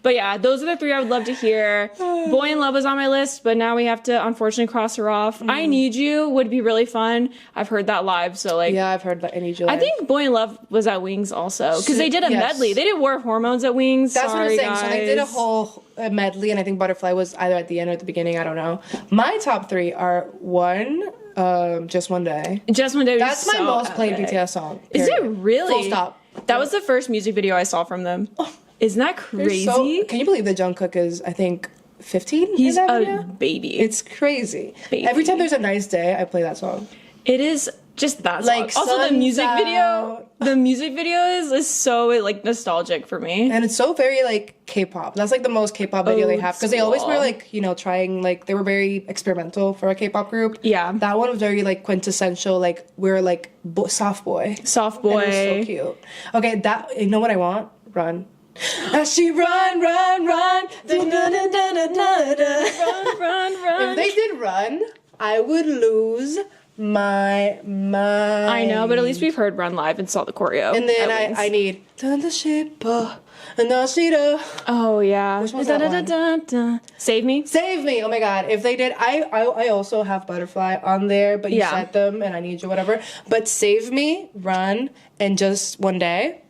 But yeah, those are the 3 I would love to hear. Boy in Love was on my list, but now we have to unfortunately cross her off. I Need You would be really fun. I've heard that live, so like... Yeah, I've heard that I Need You live. I think Boy in Love was at Wings also, because they did a medley. They did War of Hormones at Wings. That's Sorry, what I'm saying. guys. So they did a whole medley, and I think Butterfly was either at the end or at the beginning. I don't know. My top 3 are 1, Just One Day. Just One Day was That's my so most played epic. BTS song. Is it really? Full stop. That was the first music video I saw from them. Isn't that crazy? Can you believe that Jungkook is, I think, 15? He's in that a video? baby. It's crazy. Baby. Every time there's a nice day, I play that song. It is just that song. Like, Also, the music sun's video. out. The music video is so like nostalgic for me. And it's so very like K-pop. That's like the most K-pop video they have, because they always were like, you know, trying, like, they were very experimental for a K-pop group. Yeah. That one was very like quintessential, like, we're like soft boy. Soft boy. And it was so cute. Okay, that, you know what I want? Run. As she run. Run. If they did Run, I would lose my mind. I know, but at least we've heard Run live and saw the choreo. And then I need Turn the ship and now she do. Oh yeah. Which one's that one? Save Me. Save Me. Oh my god. If they did, I also have Butterfly on there, but you said them and I Need You, whatever. But Save Me, Run, and Just One Day.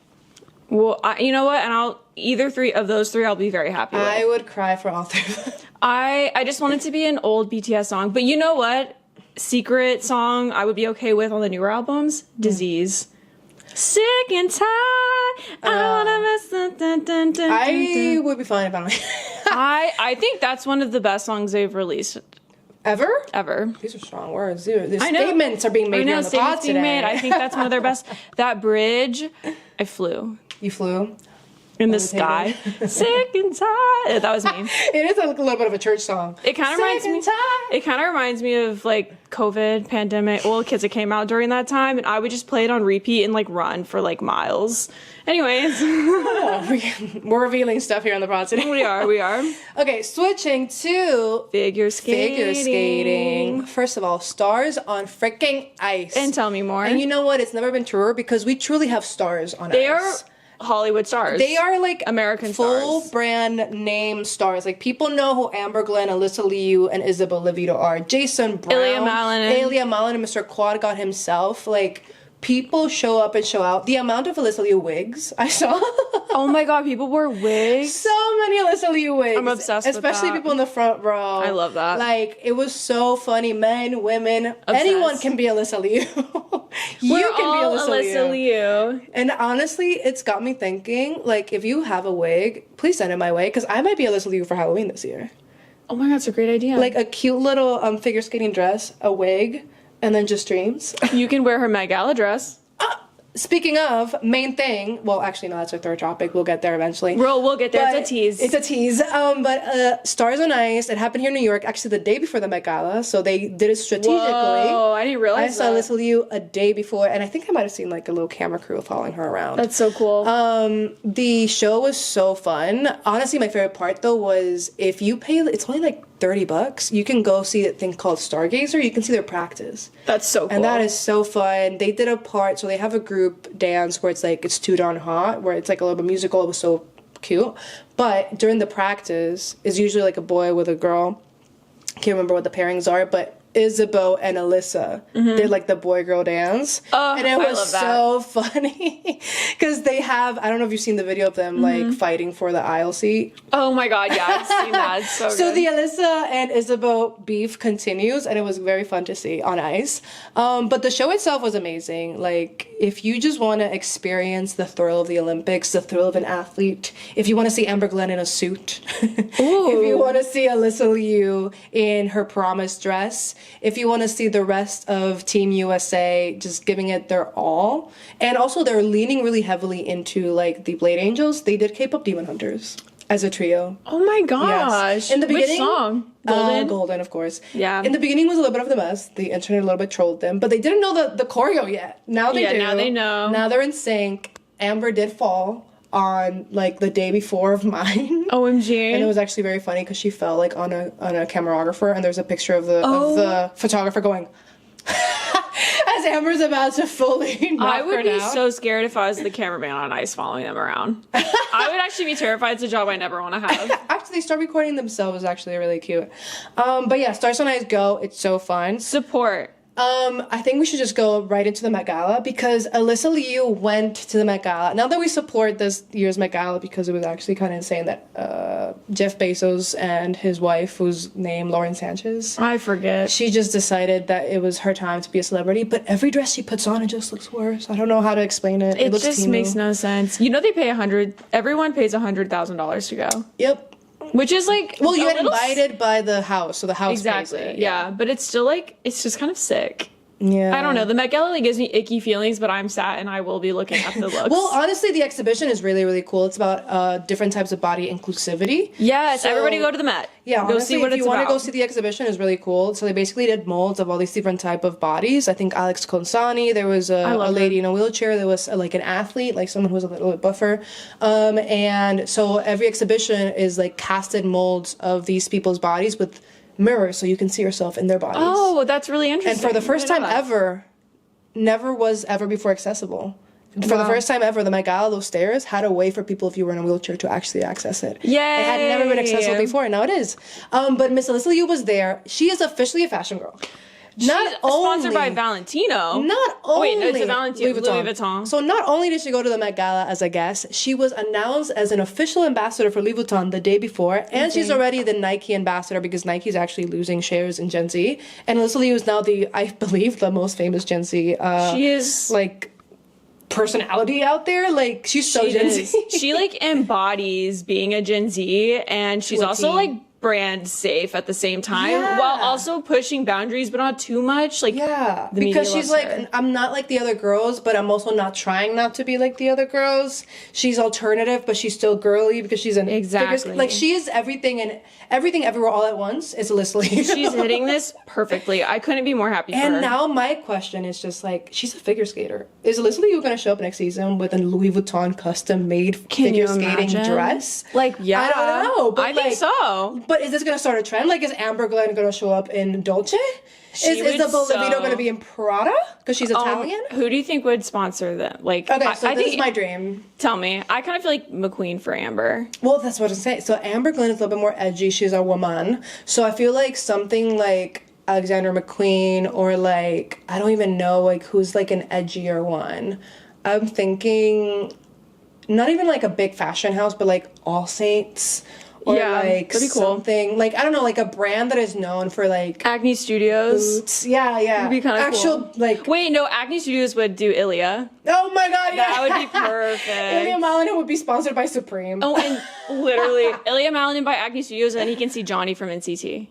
Well, you know what? And either 3 of those 3 I'll be very happy with. I would cry for all 3 of them. I just want it to be an old BTS song. But you know what? Secret song I would be okay with on the newer albums. Disease. Sick and tired. I would be fine if I don't. I think that's one of the best songs they've released Ever? These are strong words. These I know. Statements are being made here on the pod today. Made. I think that's one of their best. That bridge, I flew. You flew? In the sky. Sick and tired. That was me. It is a little bit of a church song. It kind of reminds me of like COVID pandemic. Well, kids, it came out during that time, and I would just play it on repeat and like run for like miles. Anyways, we're revealing stuff here on the pod today. We are. Okay, switching to figure skating. First of all, stars on freaking ice. And tell me more. And you know what? It's never been truer, because we truly have stars on ice. They are Hollywood stars. They are like American full stars. brand name stars. Like, people know who Amber Glenn, Alyssa Liu, and Isabel Levito are. Jason Brown, Ilya Malin, and Mr. Quad God himself. Like, people show up and show out. The amount of Alysa Liu wigs I saw. Oh my god, people wore wigs. So many Alysa Liu wigs. I'm obsessed with especially that. people in the front row. I love that. Like, it was so funny. Men, women, Obsessed. anyone can be Alysa Liu. We're can all be Alyssa Liu. And honestly, it's got me thinking, like, if you have a wig, please send it my way, because I might be Alysa Liu for Halloween this year. Oh my god, it's a great idea. Like, a cute little figure skating dress, a wig, and then just streams. You can wear her Met Gala dress. Speaking of, main thing, well, actually, no, that's our third topic. We'll get there eventually. We'll get there. But it's a tease. It's a tease. But Stars on Ice, it happened here in New York, actually the day before the Met Gala, so they did it strategically. Whoa, I didn't realize I saw that. Alysa Liu a day before, and I think I might have seen, like, a little camera crew following her around. That's so cool. The show was so fun. Honestly, my favorite part, though, was if you pay, it's only, like, $30, you can go see a thing called Stargazer. You can see their practice. That's so cool. And that is so fun. They did a part, so they have a group dance where it's like, it's Too Darn Hot, where it's like a little bit musical. It was so cute. But during the practice, is usually like a boy with a girl. Can't remember what the pairings are, but Isabeau and Alyssa did like the boy-girl dance. Oh, and it I was love that. so funny. Because they have, I don't know if you've seen the video of them like fighting for the aisle seat. Oh my god, yeah, I've seen that. It's so So good. the Alyssa and Isabeau beef continues, and it was very fun to see on ice. But the show itself was amazing. Like, if you just want to experience the thrill of the Olympics, the thrill of an athlete, if you want to see Amber Glenn in a suit, if you want to see Alysa Liu in her promise dress, if you want to see the rest of Team USA just giving it their all, and also they're leaning really heavily into like the Blade Angels. They did Kpop Demon Hunters as a trio. Oh my gosh. Yes. In the beginning, which song? Golden? Golden, of course. Yeah. In the beginning was a little bit of the mess. The internet a little bit trolled them, but they didn't know the choreo yet. Now they do. now they know. Now they're in sync. Amber did fall on like the day before of mine. OMG. And it was actually very funny because she fell like on a camerographer, and there's a picture of the photographer going as Amber's about to fully knock I would her be down. so scared if I was the cameraman on ice following them around. I would actually be terrified. It's a job I never want to have. Actually, they start recording themselves. Actually, really cute. But yeah, Stars on Ice go. It's so fun. Support. I think we should just go right into the Met Gala because Alysa Liu went to the Met Gala. Now that we support this year's Met Gala because it was actually kind of insane that Jeff Bezos and his wife, whose name Lauren Sanchez, I forget. she just decided that it was her time to be a celebrity. But every dress she puts on, it just looks worse. I don't know how to explain it. It looks just Temu. makes no sense. You know they pay everyone pays $100,000 to go. Yep. Which is like Well, you a get little invited by the house, so the house Exactly. pays it. Yeah, but it's still like it's just kind of sick. Yeah. I don't know. The Met Gala like, gives me icky feelings, but I'm sad and I will be looking at the looks. Well, honestly, the exhibition is really, really cool. It's about different types of body inclusivity. yes, So- everybody go to the Met. Yeah, go honestly, see what if it's you want to about. go see the exhibition, it's really cool. So they basically did molds of all these different type of bodies. I think Alex Consani, there was a love lady her. in a wheelchair. There was like an athlete, like someone who was a little bit buffer. And so every exhibition is like casted molds of these people's bodies with mirrors, so you can see yourself in their bodies. Oh, that's really interesting. And for the first I didn't time know that. ever, never was ever before accessible. For the Wow. first time ever, the Met Gala, those stairs had a way for people if you were in a wheelchair to actually access it. Yay! It had never been accessible before, and now it is. But Miss Alysa Liu was there. She is officially a fashion girl. She's sponsored by Valentino. Not only Wait, no, it's a Valentino. Louis Vuitton. So not only did she go to the Met Gala as a guest, she was announced as an official ambassador for Louis Vuitton the day before, and she's already the Nike ambassador because Nike's actually losing shares in Gen Z. And Alysa Liu is now I believe, the most famous Gen Z. She is like personality out there. Like she's so Gen Z. She like embodies being a Gen Z, and she's To a also T. like brand safe at the same time Yeah. while also pushing boundaries but not too much. Like Yeah, the media because she's loves like, her. I'm not like the other girls, but I'm also not trying not to be like the other girls. She's alternative, but she's still girly because she's an Exactly. like she is everything and everything everywhere all at once is Alysa Liu. She's hitting this perfectly. I couldn't be more happy for And her. now my question is just like, she's a figure skater. Is Alysa Liu going to show up next season with a Louis Vuitton custom made figure you skating imagine? dress? Like, yeah. I don't know. But I think like, so. But is this going to start a trend? Like, is Amber Glenn going to show up in Dolce? Is would Isabel so- Levito going to be in Prada because she's Italian? Who do you think would sponsor them? Like, Okay, so I this think is my dream. Tell me. I kind of feel like McQueen for Amber. Well, that's what I'm saying. So Amber Glenn is a little bit more edgy. She's a woman. So I feel like something like Alexander McQueen or like I don't even know like who's like an edgier one. I'm thinking not even like a big fashion house, but like All Saints. Or like that'd be cool. Something like I don't know, like a brand that is known for like Acne Studios. boots. Yeah. Would be kind of actual cool. like. Wait, no, Acne Studios would do Ilia. Oh my god, yeah. That would be perfect. Ilya Malinin would be sponsored by Supreme. Oh, and literally, Ilia Malinin by Acne Studios, and then he can see Johnny from NCT.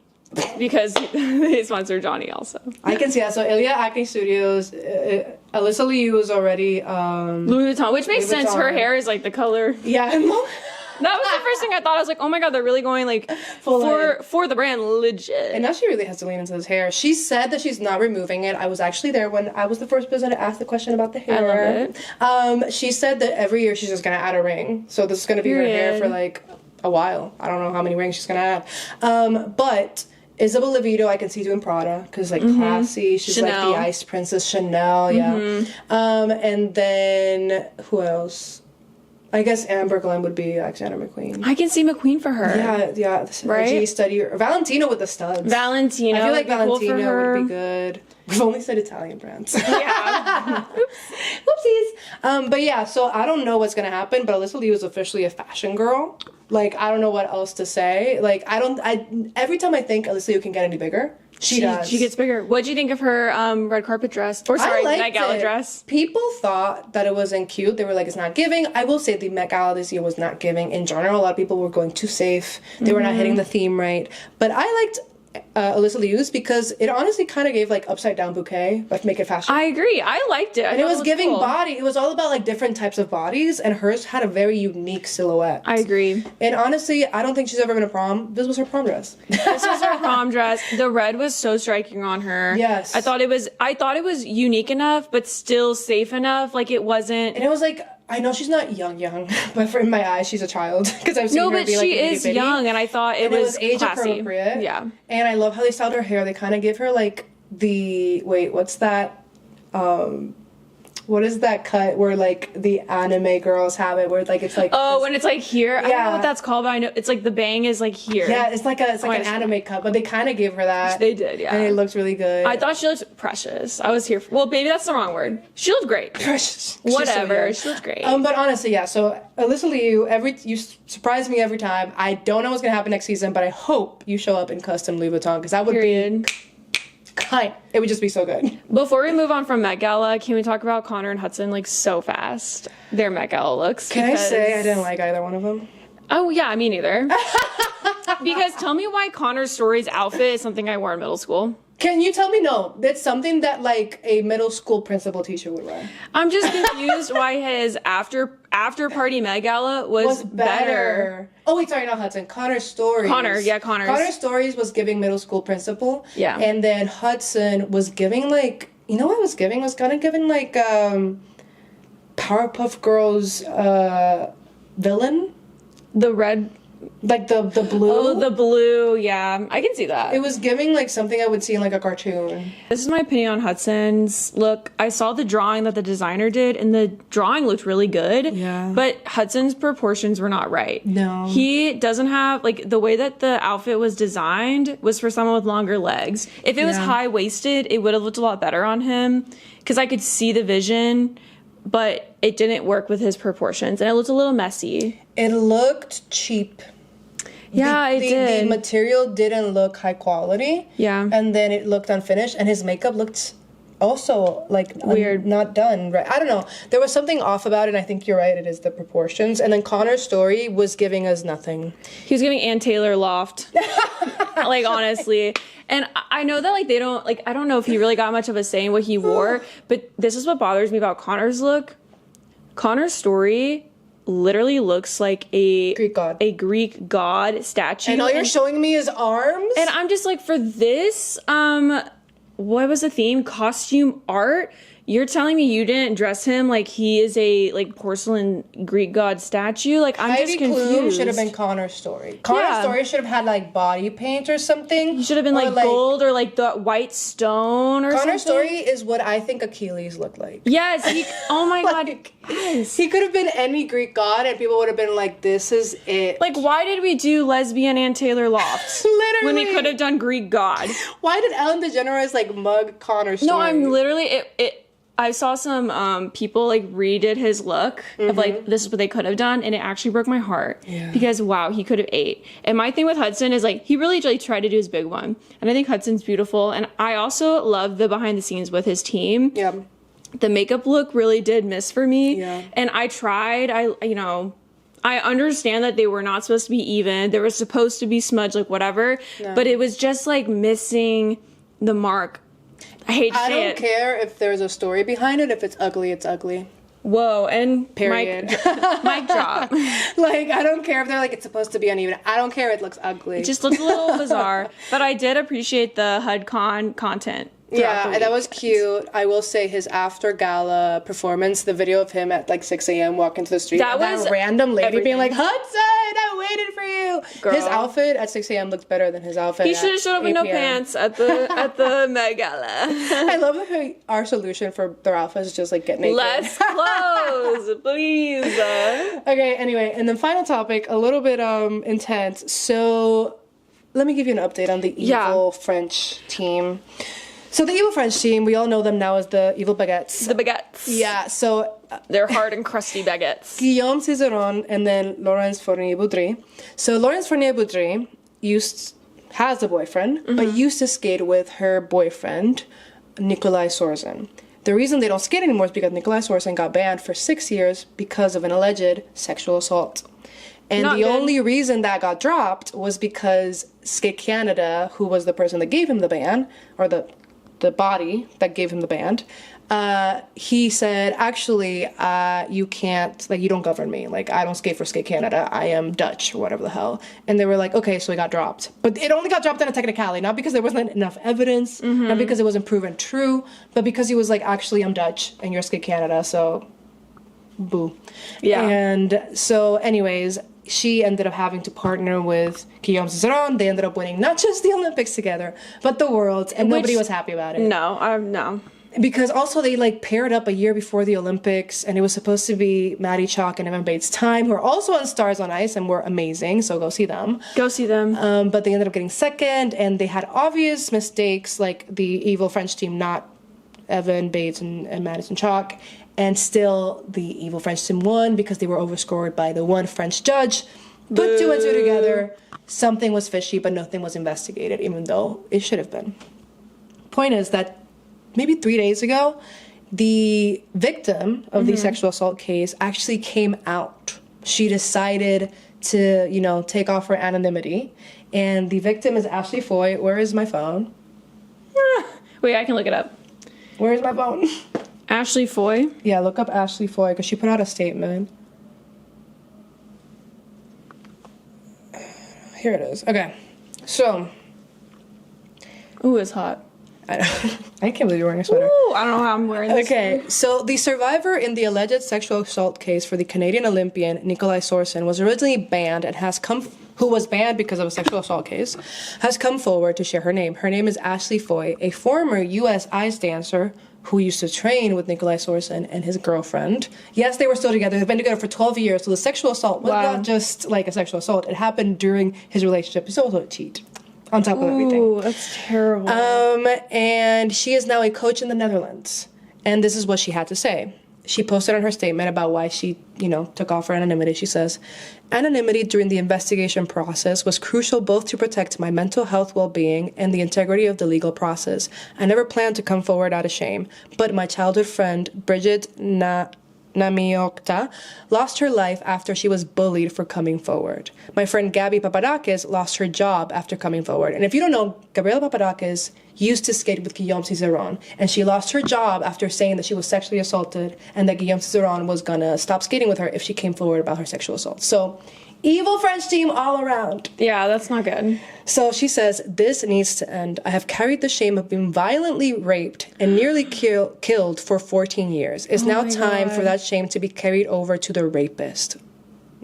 Because they sponsor Johnny also. I can see that. So Ilya Acne Studios, Alysa Liu is already Louis Vuitton, which makes sense. Her hair is like the color. Yeah. That was the first thing I thought. I was like, oh my god, they're really going like for the brand legit. And now she really has to lean into this hair. She said that she's not removing it. I was actually there when I was the first person to ask the question about the hair. I love it. She said that every year she's just gonna add a ring. So this is gonna be her hair for like a while. I don't know how many rings she's gonna add. But Isabel Levito, I can see doing Prada because like classy. She's Chanel. like the Ice Princess Chanel. Yeah. And then who else? I guess Amber Glenn would be Alexander McQueen. I can see McQueen for her. Yeah. Right? Study or Valentino with the studs. Valentino. I feel like Valentino Valentino would be good. We've only said Italian brands. Yeah. Whoopsies. But yeah, so I don't know what's gonna happen. But Alyssa Liu is officially a fashion girl. Like I don't know what else to say. Like every time I think Alyssa Liu can get any bigger, she does. She gets bigger. What'd you think of her red carpet dress? Or sorry, Met Gala dress? People thought that it wasn't cute. They were like, it's not giving. I will say the Met Gala this year was not giving. In general, a lot of people were going too safe. They were not hitting the theme right. But I liked Alyssa Liu's because it honestly kind of gave like upside down bouquet, like make it fashion. I agree. I liked it. And it was giving body. It was all about like different types of bodies, and hers had a very unique silhouette. I agree. And honestly, I don't think she's ever been to prom. This was her prom dress. This was her prom dress. The red was so striking on her. Yes. I thought it was unique enough, but still safe enough. Like it wasn't. And it was like, I know she's not young, but in my eyes, she's a child because I've seen her be like she is young, and I thought it was age classy. appropriate. Yeah. And I love how they styled her hair. They kind of give her like what's that? What is that cut where like the anime girls have it where like it's like when it's like here. I don't know what that's called, but I know it's like the bang is like here. Yeah, it's like an anime cut, but they kind of gave her that. They did, yeah. And it looks really good. I thought she looked precious. I was here for, well, maybe that's the wrong word. She looked great. Precious. Whatever. She looked great. But honestly, yeah. So Alyssa Liu, you surprise me every time. I don't know what's gonna happen next season, but I hope you show up in custom Louis Vuitton because that would be. It would just be so good. Before we move on from Met Gala, can we talk about Connor and Hudson like so fast? Their Met Gala looks. Can I say I didn't like either one of them? Oh yeah, me neither. Because tell me why Connor's Story's outfit is something I wore in middle school. Can you tell me no? That's something that like a middle school principal teacher would wear. I'm just confused why his after party Met Gala was better. Oh wait, sorry, not Hudson. Connor's Stories. Connor's. Connor's Stories was giving middle school principal. Yeah. And then Hudson was giving like, you know what it was giving? It was kind of giving like Powerpuff Girls villain. The red. Like the blue. Oh, the blue. Yeah, I can see that. It was giving like something I would see in like a cartoon. This is my opinion on Hudson's look. I saw the drawing that the designer did, and the drawing looked really good. Yeah. But Hudson's proportions were not right. No. He doesn't have, like, the way that the outfit was designed was for someone with longer legs. If it was high-waisted, it would have looked a lot better on him, because I could see the vision, but it didn't work with his proportions, and it looked a little messy. It looked cheap. Yeah, it did. The material didn't look high quality. Yeah. And then it looked unfinished, and his makeup looked also like weird, not done right. I don't know. There was something off about it. And I think you're right. It is the proportions. And then Connor's Story was giving us nothing. He was giving Ann Taylor Loft. Like, honestly. And I know that, like, they don't, like, I don't know if he really got much of a say in what he wore, but this is what bothers me about Connor's look. Connor's Story literally looks like a Greek god statue. And all you're showing me is arms? And I'm just like, for this, what was the theme? Costume art? You're telling me you didn't dress him like he is a like porcelain Greek god statue? Like I'm just confused. Klum should have been Connor's story. Connor's story should have had like body paint or something. He should have been like gold or like the white stone or Connor's something. story is what I think Achilles looked like. Yes. Oh my god. Yes. He could have been any Greek god, and people would have been like, "This is it." Like, why did we do lesbian and Taylor Loft? Literally. When we could have done Greek god. Why did Ellen DeGeneres like mug Connor's story? No, I'm literally I saw some people like redid his look of like this is what they could have done, and it actually broke my heart because wow, he could have ate. And my thing with Hudson is like he really tried to do his big one, and I think Hudson's beautiful, and I also love the behind the scenes with his team. Yeah, the makeup look really did miss for me. Yeah, and I tried. I understand that they were not supposed to be even. They were supposed to be smudged, like whatever, but it was just like missing the mark. I don't care if there's a story behind it. If it's ugly, it's ugly. Whoa, and period. Mic drop. Like, I don't care if they're like, it's supposed to be uneven. I don't care. It looks ugly. It just looks a little bizarre. But I did appreciate the HUDCon content. Yeah, that was cute. I will say his after gala performance, the video of him at like 6 a.m. walking to the street. That random lady being like, Hudson, I waited for you. Girl. His outfit at 6 a.m. looks better than his outfit. He should have showed up with no pants at the Met Gala. I love that our solution for their outfits is just like get naked. Less clothes, please. Okay, anyway, and then final topic, a little bit intense. So let me give you an update on the evil French team. So the evil French team, we all know them now as the evil baguettes. The baguettes. Yeah, so... they're hard and crusty baguettes. Guillaume Cizeron and then Laurence Fournier-Boudry. So Laurence Fournier-Boudry has a boyfriend, but used to skate with her boyfriend, Nikolai Sorzen. The reason they don't skate anymore is because Nikolai Sorzen got banned for 6 years because of an alleged sexual assault. And only reason that got dropped was because Skate Canada, who was the person that gave him the ban, or the body that gave him the ban, he said, actually, you can't, like, you don't govern me. Like, I don't skate for Skate Canada. I am Dutch, or whatever the hell. And they were like, okay, so he got dropped. But it only got dropped on a technicality, not because there wasn't enough evidence, not because it wasn't proven true, but because he was like, actually, I'm Dutch, and you're Skate Canada, so boo. Yeah. And so, anyways, she ended up having to partner with Guillaume Cizeron. They ended up winning not just the Olympics together, but the Worlds, and nobody was happy about it. No. Because also they like paired up a year before the Olympics, and it was supposed to be Maddie Chalk and Evan Bates Time, who are also on Stars on Ice and were amazing, so go see them. But they ended up getting second, and they had obvious mistakes, like the evil French team, not Evan Bates and Madison Chalk. And still, the evil French team won because they were overscored by the one French judge. Put 2 and 2 together, something was fishy, but nothing was investigated, even though it should have been. Point is that maybe 3 days ago, the victim of the sexual assault case actually came out. She decided to, take off her anonymity. And the victim is Ashley Foy. Where is my phone? Wait, I can look it up. Where is my phone? Ashley Foy? Yeah, look up Ashley Foy, because she put out a statement. Here it is. Okay. So. Ooh, it's hot. I can't believe you're wearing a sweater. Ooh, I don't know how I'm wearing this. Okay, so the survivor in the alleged sexual assault case for the Canadian Olympian Nikolai Sorzen was originally banned and who was banned because of a sexual assault case, has come forward to share her name. Her name is Ashley Foy, a former U.S. ice dancer who used to train with Nikolai Sorzen and his girlfriend. Yes, they were still together. They've been together for 12 years, so the sexual assault was not just like a sexual assault. It happened during his relationship. He's also a cheat. On top of everything. Ooh, that's terrible. And she is now a coach in the Netherlands. And this is what she had to say. She posted on her statement about why she, took off her anonymity. She says, anonymity during the investigation process was crucial both to protect my mental health well-being and the integrity of the legal process. I never planned to come forward out of shame, but my childhood friend, Bridget Namiokta, lost her life after she was bullied for coming forward. My friend Gabby Papadakis lost her job after coming forward. And if you don't know, Gabriela Papadakis used to skate with Guillaume Cizeron, and she lost her job after saying that she was sexually assaulted and that Guillaume Cizeron was gonna stop skating with her if she came forward about her sexual assault. So Evil French team all around. Yeah, that's not good. So she says, this needs to end. I have carried the shame of being violently raped and nearly killed for 14 years. It's now time for that shame to be carried over to the rapist.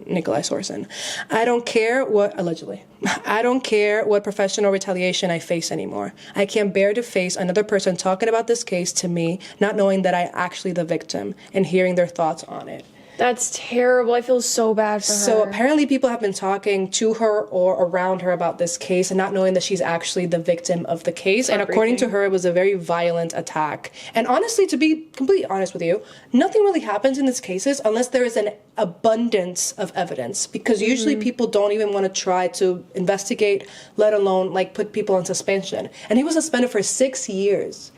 Nikolai Sorsen. I don't care what, allegedly, I don't care what professional retaliation I face anymore. I can't bear to face another person talking about this case to me, not knowing that I actually the victim and hearing their thoughts on it. That's terrible. I feel so bad for her. So apparently people have been talking to her or around her about this case and not knowing that she's actually the victim of the case. And according to her, it was a very violent attack. And honestly, to be completely honest with you, nothing really happens in these cases unless there is an abundance of evidence. Because usually people don't even want to try to investigate, let alone like put people on suspension. And he was suspended for 6 years.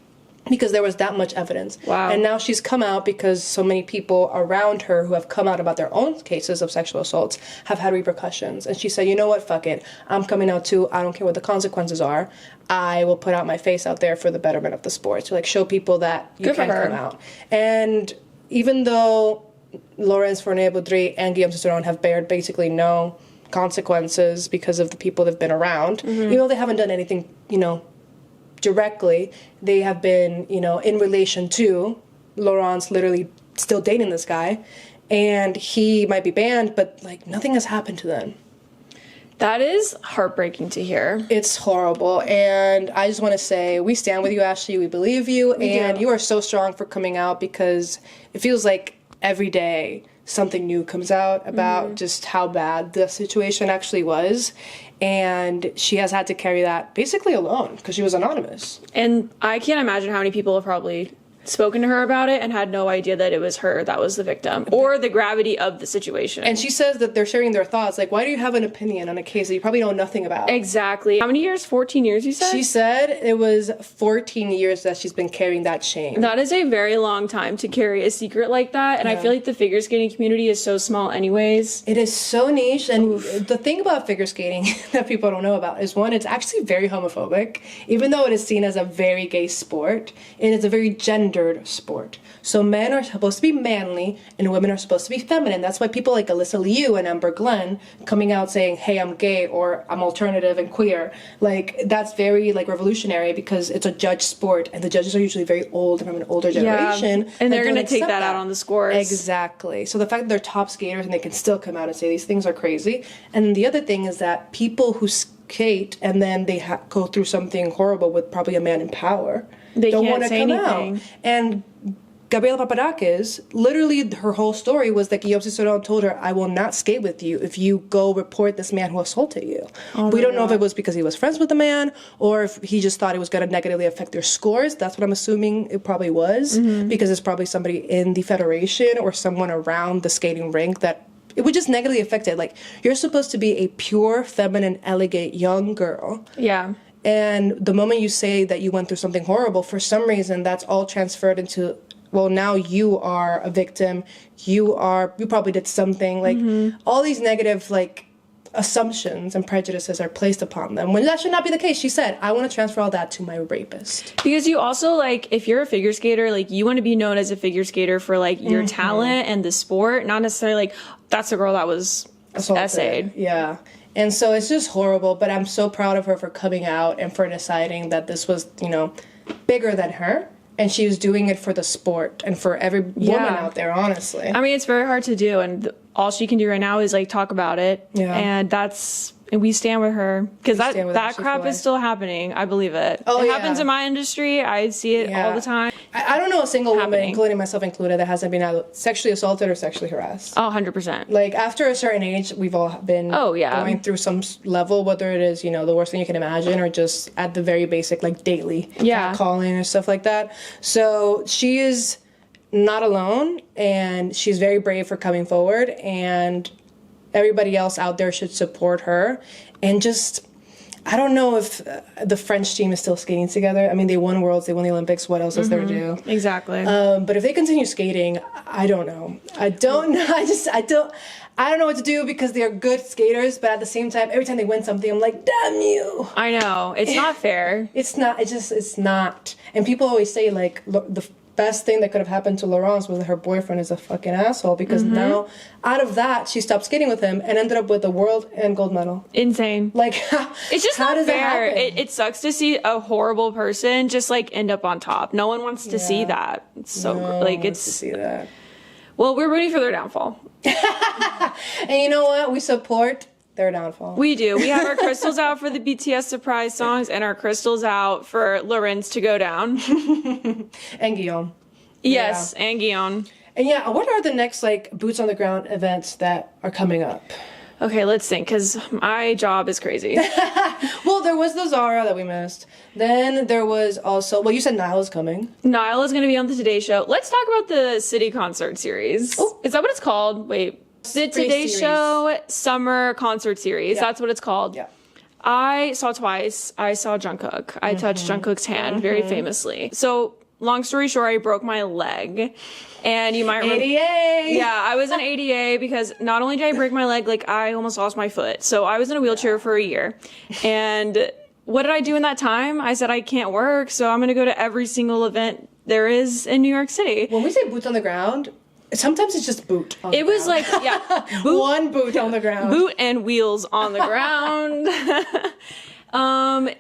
Because there was that much evidence. Wow. And now she's come out because so many people around her who have come out about their own cases of sexual assaults have had repercussions. And she said, you know what, fuck it. I'm coming out too. I don't care what the consequences are. I will put out my face out there for the betterment of the sport. To like show people that you can come out. And even though Laurence Fournier-Baudry and Guillaume Cicerone have bared basically no consequences because of the people they've been around, even though they haven't done anything, you know, directly, they have been, you know, in relation to Laurence literally still dating this guy, and he might be banned, but like nothing has happened to them. That is heartbreaking to hear. It's horrible, and I just want to say we stand with you, Ashley. We believe you, and you are so strong for coming out because it feels like every day something new comes out about just how bad the situation actually was. And she has had to carry that basically alone because she was anonymous. And I can't imagine how many people have probably spoken to her about it and had no idea that it was her that was the victim or the gravity of the situation. And she says that they're sharing their thoughts. Like, why do you have an opinion on a case that you probably know nothing about? Exactly. How many years? 14 years, you said? She said it was 14 years that she's been carrying that shame. That is a very long time to carry a secret like that. And I feel like the figure skating community is so small anyways. It is so niche. And the thing about figure skating that people don't know about is, one, it's actually very homophobic. Even though it is seen as a very gay sport, it is a very gendered sport. So men are supposed to be manly and women are supposed to be feminine. That's why people like Alysa Liu and Amber Glenn coming out saying, hey, I'm gay or I'm alternative and queer. Like, that's very like revolutionary because it's a judge sport and the judges are usually very old and from an older generation. Yeah, and they're going to take that out on the scores. Exactly. So the fact that they're top skaters and they can still come out and say these things are crazy. And the other thing is that people who skate and then they go through something horrible with probably a man in power, they don't can't want to say come anything. out. And Gabriela Papadakis, literally her whole story was that Guillaume Cicerone told her, I will not skate with you if you go report this man who assaulted you. We don't know if it was because he was friends with the man or if he just thought it was going to negatively affect their scores. That's what I'm assuming it probably was, because it's probably somebody in the federation or someone around the skating rink that it would just negatively affect it. Like, you're supposed to be a pure, feminine, elegant, young girl. Yeah. And the moment you say that you went through something horrible, for some reason, that's all transferred into, well, now you are a victim. You probably did something. Like, all these negative, like, assumptions and prejudices are placed upon them when that should not be the case. She said, I want to transfer all that to my rapist. Because you also, like, if you're a figure skater, like, you want to be known as a figure skater for, like, your talent and the sport, not necessarily, like, that's the girl that was essayed. Yeah. And so it's just horrible, but I'm so proud of her for coming out and for deciding that this was, you know, bigger than her. And she was doing it for the sport and for every woman out there, honestly. I mean, it's very hard to do, and all she can do right now is, like, talk about it. Yeah. And we stand with her. Because that crap is still happening. I believe it. Oh, it happens in my industry. I see it all the time. I don't know a single woman, including myself included, that hasn't been either sexually assaulted or sexually harassed. Oh, 100%. Like, after a certain age, we've all been going through some level, whether it is, you know, the worst thing you can imagine or just at the very basic, like, daily calling or stuff like that. So she is not alone, and she's very brave for coming forward, and everybody else out there should support her. And just, I don't know if the French team is still skating together. I mean, they won Worlds, they won the Olympics. What else is there to do? Exactly. But if they continue skating, I don't know. I don't know. I don't know what to do because they're good skaters, but at the same time, every time they win something, I'm like, damn you. I know. It's not fair. It's not. It's not. And people always say, like, the best thing that could have happened to Laurence was that her boyfriend is a fucking asshole, because now out of that she stopped skating with him and ended up with a world and gold medal. Insane. Like, it's just how not does that fair. happen? It sucks to see a horrible person just like end up on top. No one wants to see that. It's so like it's to see that. Well, we're rooting for their downfall. And you know what? We support their downfall. We do. We have our crystals out for the BTS surprise songs and our crystals out for Lorenz to go down. And Guillaume. Yes, and Guillaume. And yeah, what are the next like boots on the ground events that are coming up? Okay, let's think, because my job is crazy. Well, there was the Zara that we missed. Then there was also, well, you said Niall is coming. Niall is going to be on the Today Show. Let's talk about the City Concert Series. Oh. Is that what it's called? Wait. The Today Show Summer Concert Series. Yeah. That's what it's called. Yeah. I saw twice. I saw Jungkook. I touched Jungkook's hand very famously. So, long story short, I broke my leg. And you might remember. ADA! Yeah, I was in ADA because not only did I break my leg, like I almost lost my foot. So I was in a wheelchair for a year. And what did I do in that time? I said I can't work, so I'm going to go to every single event there is in New York City. When we say boots on the ground, sometimes it's just boot on the It was ground. like, yeah, boot, One boot on the ground. boot and wheels on the ground.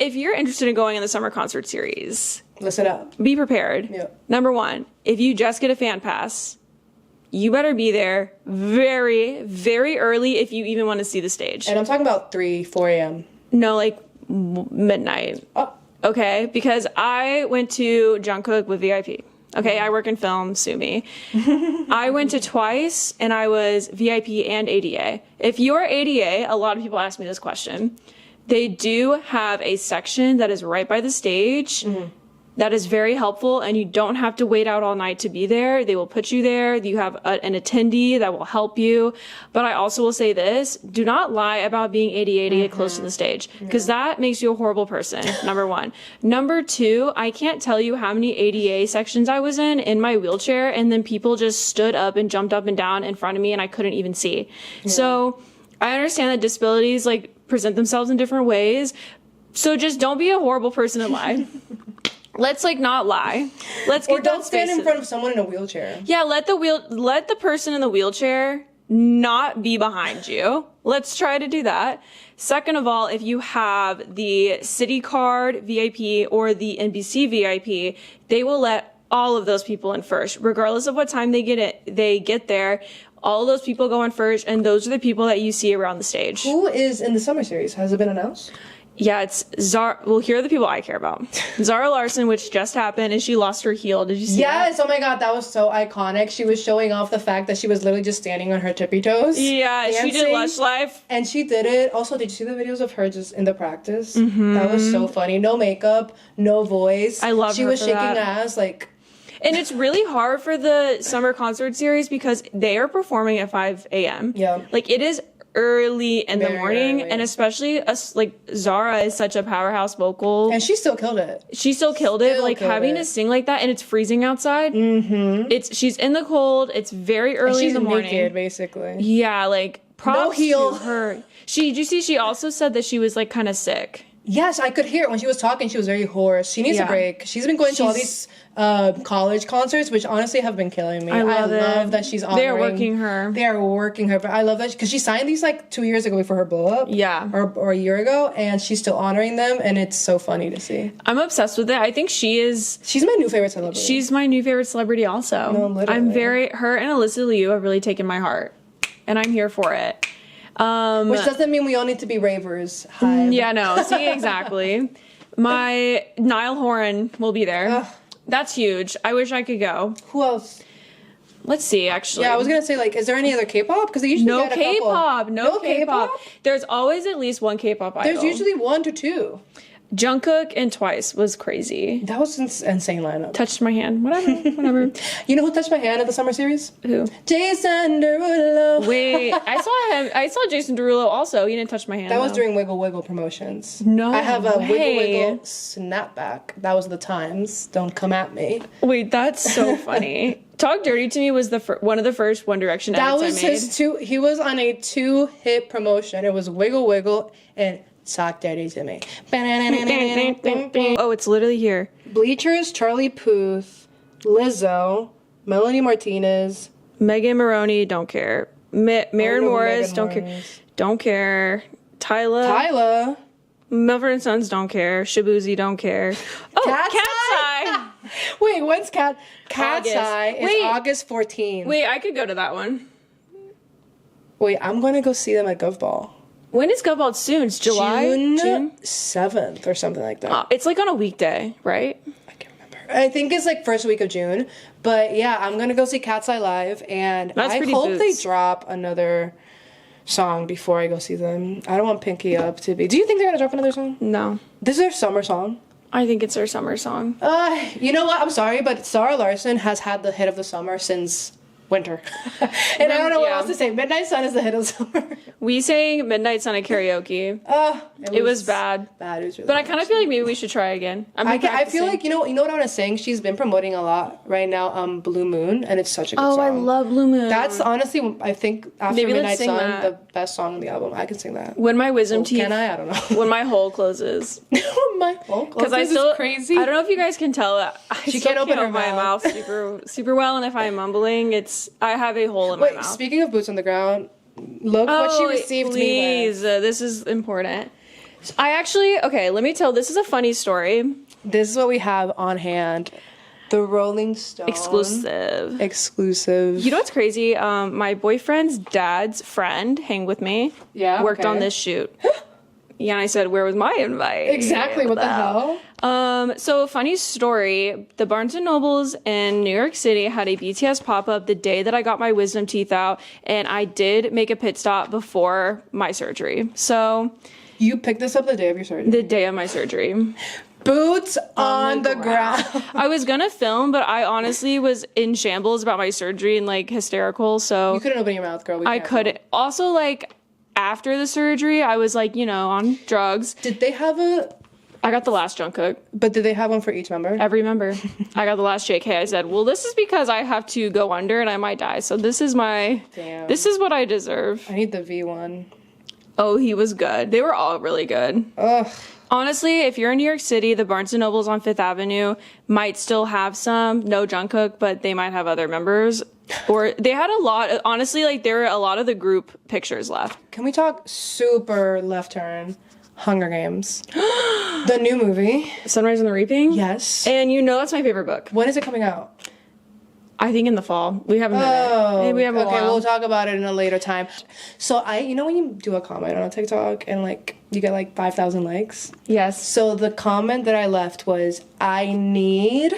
If you're interested in going in the Summer Concert Series, Listen up. be prepared. Yeah. Number one, if you just get a fan pass, you better be there very, very early if you even want to see the stage. And I'm talking about 3, 4 a.m. No, like midnight. Oh. Okay? Because I went to Jungkook with VIP. Okay, I work in film, sue me. I went to twice and I was VIP and ADA. If you're ADA, a lot of people ask me this question. They do have a section that is right by the stage. That is very helpful, and you don't have to wait out all night to be there. They will put you there. You have an attendee that will help you. But I also will say this, do not lie about being ADA to get close to the stage, because that makes you a horrible person, number one. Number two, I can't tell you how many ADA sections I was in my wheelchair, and then people just stood up and jumped up and down in front of me, and I couldn't even see. So I understand that disabilities like present themselves in different ways. So just don't be a horrible person and lie. Let's like not lie. Let's get Or don't stand in front of someone in a wheelchair. Yeah, let the person in the wheelchair not be behind you. Let's try to do that. Second of all, if you have the City Card VIP or the NBC VIP, they will let all of those people in first, regardless of what time they get there. All of those people go in first, and those are the people that you see around the stage. Who is in the summer series? Has it been announced? Yeah, it's Zara. Well, here are the people I care about. Zara Larsson, which just happened, and she lost her heel. Did you see that? Yes, oh my god, that was so iconic. She was showing off the fact that she was literally just standing on her tippy toes. Yeah, she did dancing. Lush Life. And she did it. Also, did you see the videos of her just in the practice? That was so funny. No makeup, no voice. I love She her was for shaking that. ass like. And it's really hard for the Summer Concert Series because they are performing at 5 a.m. Yeah. Like, it is early in the Very morning, early. and especially like Zara is such a powerhouse vocal. And she still killed it. She still killed it. Still Like killed having it. to sing like that, and it's freezing outside. She's in the cold. It's very early She's in the morning. naked, basically. Yeah, like props heel. to her. Did you see? She also said that she was like kind of sick. Yes, I could hear it when she was talking. She was very hoarse. She needs Yeah. a break. She's been going to all these college concerts, which honestly have been killing me. I love that she's honoring. They're working her. They are working her, but I love that because she signed these like 2 years ago before her blow up. Yeah. or a year ago, and she's still honoring them, and it's so funny to see. I'm obsessed with it. I think she's my new favorite celebrity. She's my new favorite celebrity also. No, literally. Her and Alyssa Liu have really taken my heart. And I'm here for it. Which doesn't mean we all need to be ravers. Hybe. Yeah, no. See, exactly. My Niall Horan will be there. Ugh. That's huge. I wish I could go. Who else? Let's see, actually. Yeah, I was gonna say like, is there any other K-pop? Because they usually No get a couple. K-pop. No K-pop. K-pop? There's always at least one K-pop idol. There's usually 1 to 2. Jungkook and Twice was crazy. That was an insane lineup. Touched my hand. Whatever. You know who touched my hand at the summer series? Who? Jason Derulo. Wait, I saw him. I saw Jason Derulo also. He didn't touch my hand. That was though. during Wiggle Wiggle promotions. No I have a way. Wiggle Wiggle snapback. That was the times. Don't come at me. Wait, that's so funny. Talk Dirty to Me was the one of the first One Direction That edits was I made. his two. He was on a 2-hit promotion. It was Wiggle Wiggle and Talk Dirty to Me. Oh, it's literally here. Bleachers, Charlie Puth, Lizzo, Melanie Martinez, Megan Maroney, don't care. Maren Morris, don't care. Don't care. Tyla. Mumford & Sons, don't care. Shabuzi, don't care. Oh, Katseye. Wait, when's Katseye? It's August 14th. Wait, I could go to that one. Wait, I'm going to go see them at Gov Ball. When is Gov Ball soon? It's July? June 7th or something like that. It's like on a weekday, right? I can't remember. I think it's like first week of June. But yeah, I'm going to go see Katseye live. And I hope they drop another song before I go see them. I don't want Pinky Up to be... Do you think they're going to drop another song? No. This is their summer song. I think it's their summer song. You know what? I'm sorry, but Zara Larsson has had the hit of the summer since... winter. And I don't know what else to say. Midnight Sun is the hit of summer. We sang Midnight Sun at karaoke. It was bad. Bad. It was really but I kind of feel like maybe we should try again. I feel like you know what I want to sing? She's been promoting a lot right now, Blue Moon, and it's such a good song. Oh, I love Blue Moon. That's honestly, I think after maybe Midnight Sun, the best song on the album. I can sing that. When my wisdom teeth. Can I? I don't know. When my hole closes. When my hole closes. Because I still crazy. I don't know if you guys can tell. She can't open her my mouth super well, and if I'm mumbling, I have a hole in my mouth. Speaking of boots on the ground, look what she received me with. This is important. Let me tell, this is a funny story. This is what we have on hand. The Rolling Stone. Exclusive. You know what's crazy? My boyfriend's dad's friend, hang with me, worked on this shoot. Yeah, and I said, where was my invite? Exactly, what the hell? So a funny story, the Barnes & Nobles in New York City had a BTS pop-up the day that I got my wisdom teeth out, and I did make a pit stop before my surgery. So... You picked this up the day of your surgery? The day of my surgery. Boots on the ground. I was gonna film, but I honestly was in shambles about my surgery and, like, hysterical, so... You couldn't open your mouth, girl. I couldn't. Also, like... After the surgery, I was like, on drugs. Did they have I got the last Jungkook. But did they have one for each member? Every member. I got the last JK. I said, well, this is because I have to go under and I might die. So this is This is what I deserve. I need the V1. Oh, he was good. They were all really good. Ugh. Honestly, if you're in New York City, the Barnes & Nobles on 5th Avenue might still have some. No Jungkook, but they might have other members. Or they had a lot. Honestly, like, there were a lot of the group pictures left. Can we talk super left turn? Hunger Games. The new movie. Sunrise on the Reaping? Yes. And that's my favorite book. When is it coming out? I think in the fall. We have a minute. We have a while. Okay, we'll talk about it in a later time. So when you do a comment on a TikTok and, like, you get, like, 5,000 likes? Yes. So the comment that I left was, I need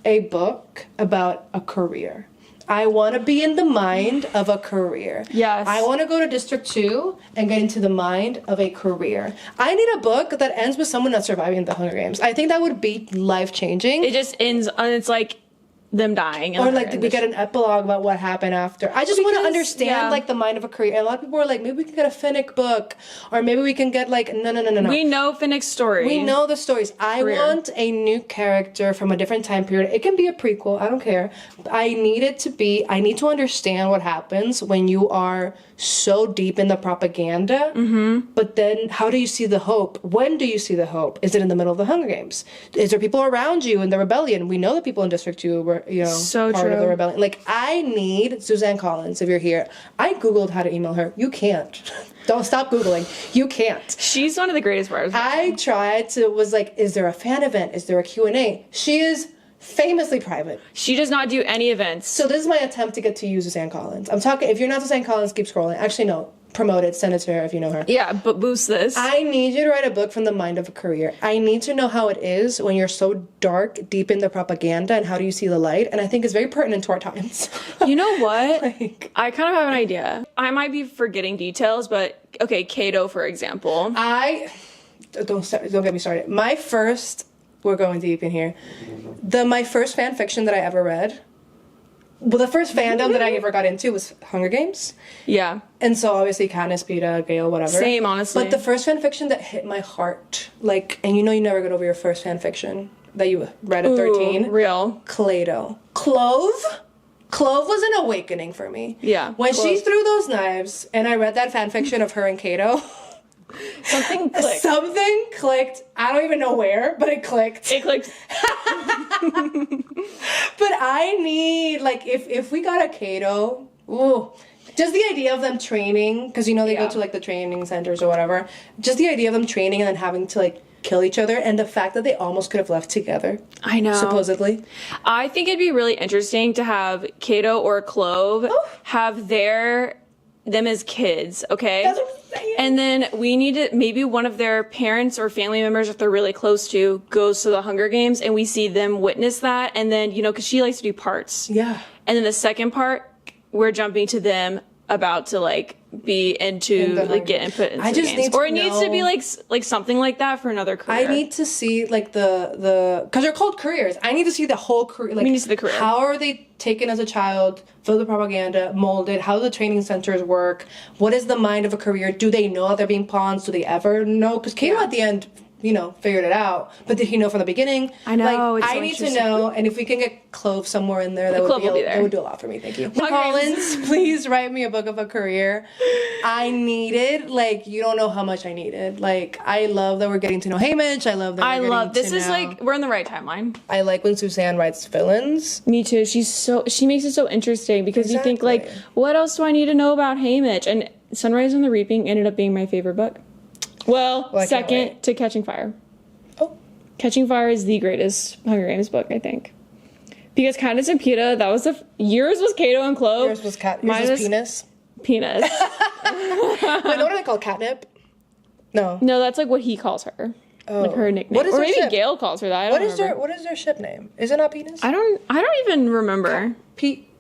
a book about a career. I want to be in the mind of a career. Yes. I want to go to District 2 and get into the mind of a career. I need a book that ends with someone not surviving the Hunger Games. I think that would be life-changing. It just ends, and it's like them dying. Or like we get an epilogue about what happened after. I just want to understand like the mind of a career. And a lot of people are like, maybe we can get a Finnick book. Or maybe we can get like, no. We know Finnick's story. We know the stories. I want a new character from a different time period. It can be a prequel. I don't care. I need to understand what happens when you are so deep in the propaganda. Mm-hmm. But then how do you see the hope? When do you see the hope? Is it in the middle of the Hunger Games? Is there people around you in the rebellion? We know that people in District 2 were, so part true. of the rebellion. Like, I need Suzanne Collins, if you're here. I Googled how to email her. You can't. Don't stop Googling. You can't. She's one of the greatest writers. I tried to, was like, is there a fan event? Is there a Q&A? She is famously private. She does not do any events. So this is my attempt to get to use Suzanne Collins. I'm talking, if you're not Suzanne Collins, keep scrolling. Actually, no. Promote it, send it to her if you know her. Yeah, but boost this. I need you to write a book from the mind of a career. I need to know how it is when you're so dark, deep in the propaganda, and how do you see the light? And I think it's very pertinent to our times. You know what? I kind of have an idea. I might be forgetting details, but okay, Kato, for example. Don't get me started. We're going deep in here. My first fan fiction that I ever read, well, the first fandom that I ever got into was Hunger Games. Yeah. And so obviously Katniss, Peeta, Gale, whatever. Same, honestly. But the first fan fiction that hit my heart, and you never get over your first fan fiction that you read at 13. Real. Clado. Clove was an awakening for me. Yeah. When she threw those knives and I read that fan fiction of her and Kato. Something clicked. Something clicked. I don't even know where, but it clicked. It clicked. But I need, like, if we got a Kato, ooh, just the idea of them training, because you know they go to like the training centers or whatever. Just the idea of them training and then having to like kill each other, and the fact that they almost could have left together. I know. Supposedly. I think it'd be really interesting to have Kato or Clove have them as kids, okay? That's what I'm saying. And then we need to, maybe one of their parents or family members that they're really close to goes to the Hunger Games and we see them witness that. And then, you know, because she likes to do parts. Yeah. And then the second part, we're jumping to them about to like be into like get input into the games. Or it needs to be like something like that for another career. I need to see like the because they're called careers. I need to see the whole career. Like, we need to see the career. How are they taken as a child, filled with propaganda, molded? How do the training centers work? What is the mind of a career? Do they know that they're being pawns? Do they ever know? Because Kato at the end, you know, figured it out. But did he know from the beginning? I know. Like, it's I so need to know. And if we can get Clove somewhere in there, that would do a lot for me. Thank you. Collins, please write me a book of a career. I needed, like, you don't know how much I needed. Like, I love that we're getting to know Haymitch. I love that this is like, we're in the right timeline. I like when Suzanne writes villains. Me too. She makes it so interesting because you think like, what else do I need to know about Haymitch? And Sunrise on the Reaping ended up being my favorite book. Well, second to Catching Fire. Oh. Catching Fire is the greatest Hunger Games book, I think. Because Katniss and Peeta, that was yours was Kato and Clove. Yours was Penis. Penis. Wait, what are they called? Catnip? No. No, that's like what he calls her. Oh. Like her nickname. What is or their maybe ship? Gail calls her that. I don't remember. What is their ship name? Is it not Penis? I don't even remember.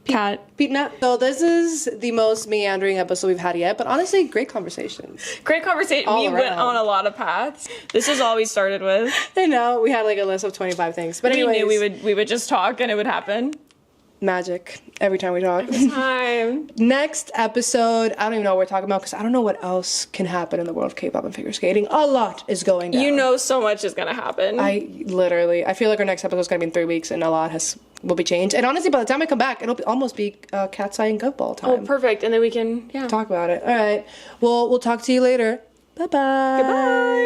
Cat. Peanut. So this is the most meandering episode we've had yet, but honestly, great conversations. Great conversation. We went on a lot of paths. This is all we started with. And now we had like a list of 25 things. But anyways, we knew we would just talk and it would happen. Magic every time we talk. Time. Next episode, I don't even know what we're talking about because I don't know what else can happen in the world of K-pop and figure skating. A lot is going down. You know so much is gonna happen. I feel like our next episode is gonna be in 3 weeks and a lot will be changed. And honestly, by the time I come back, it'll almost be Katseye and Gov time. Oh, perfect. And then we can talk about it. All right. Well, we'll talk to you later. Bye-bye. Goodbye.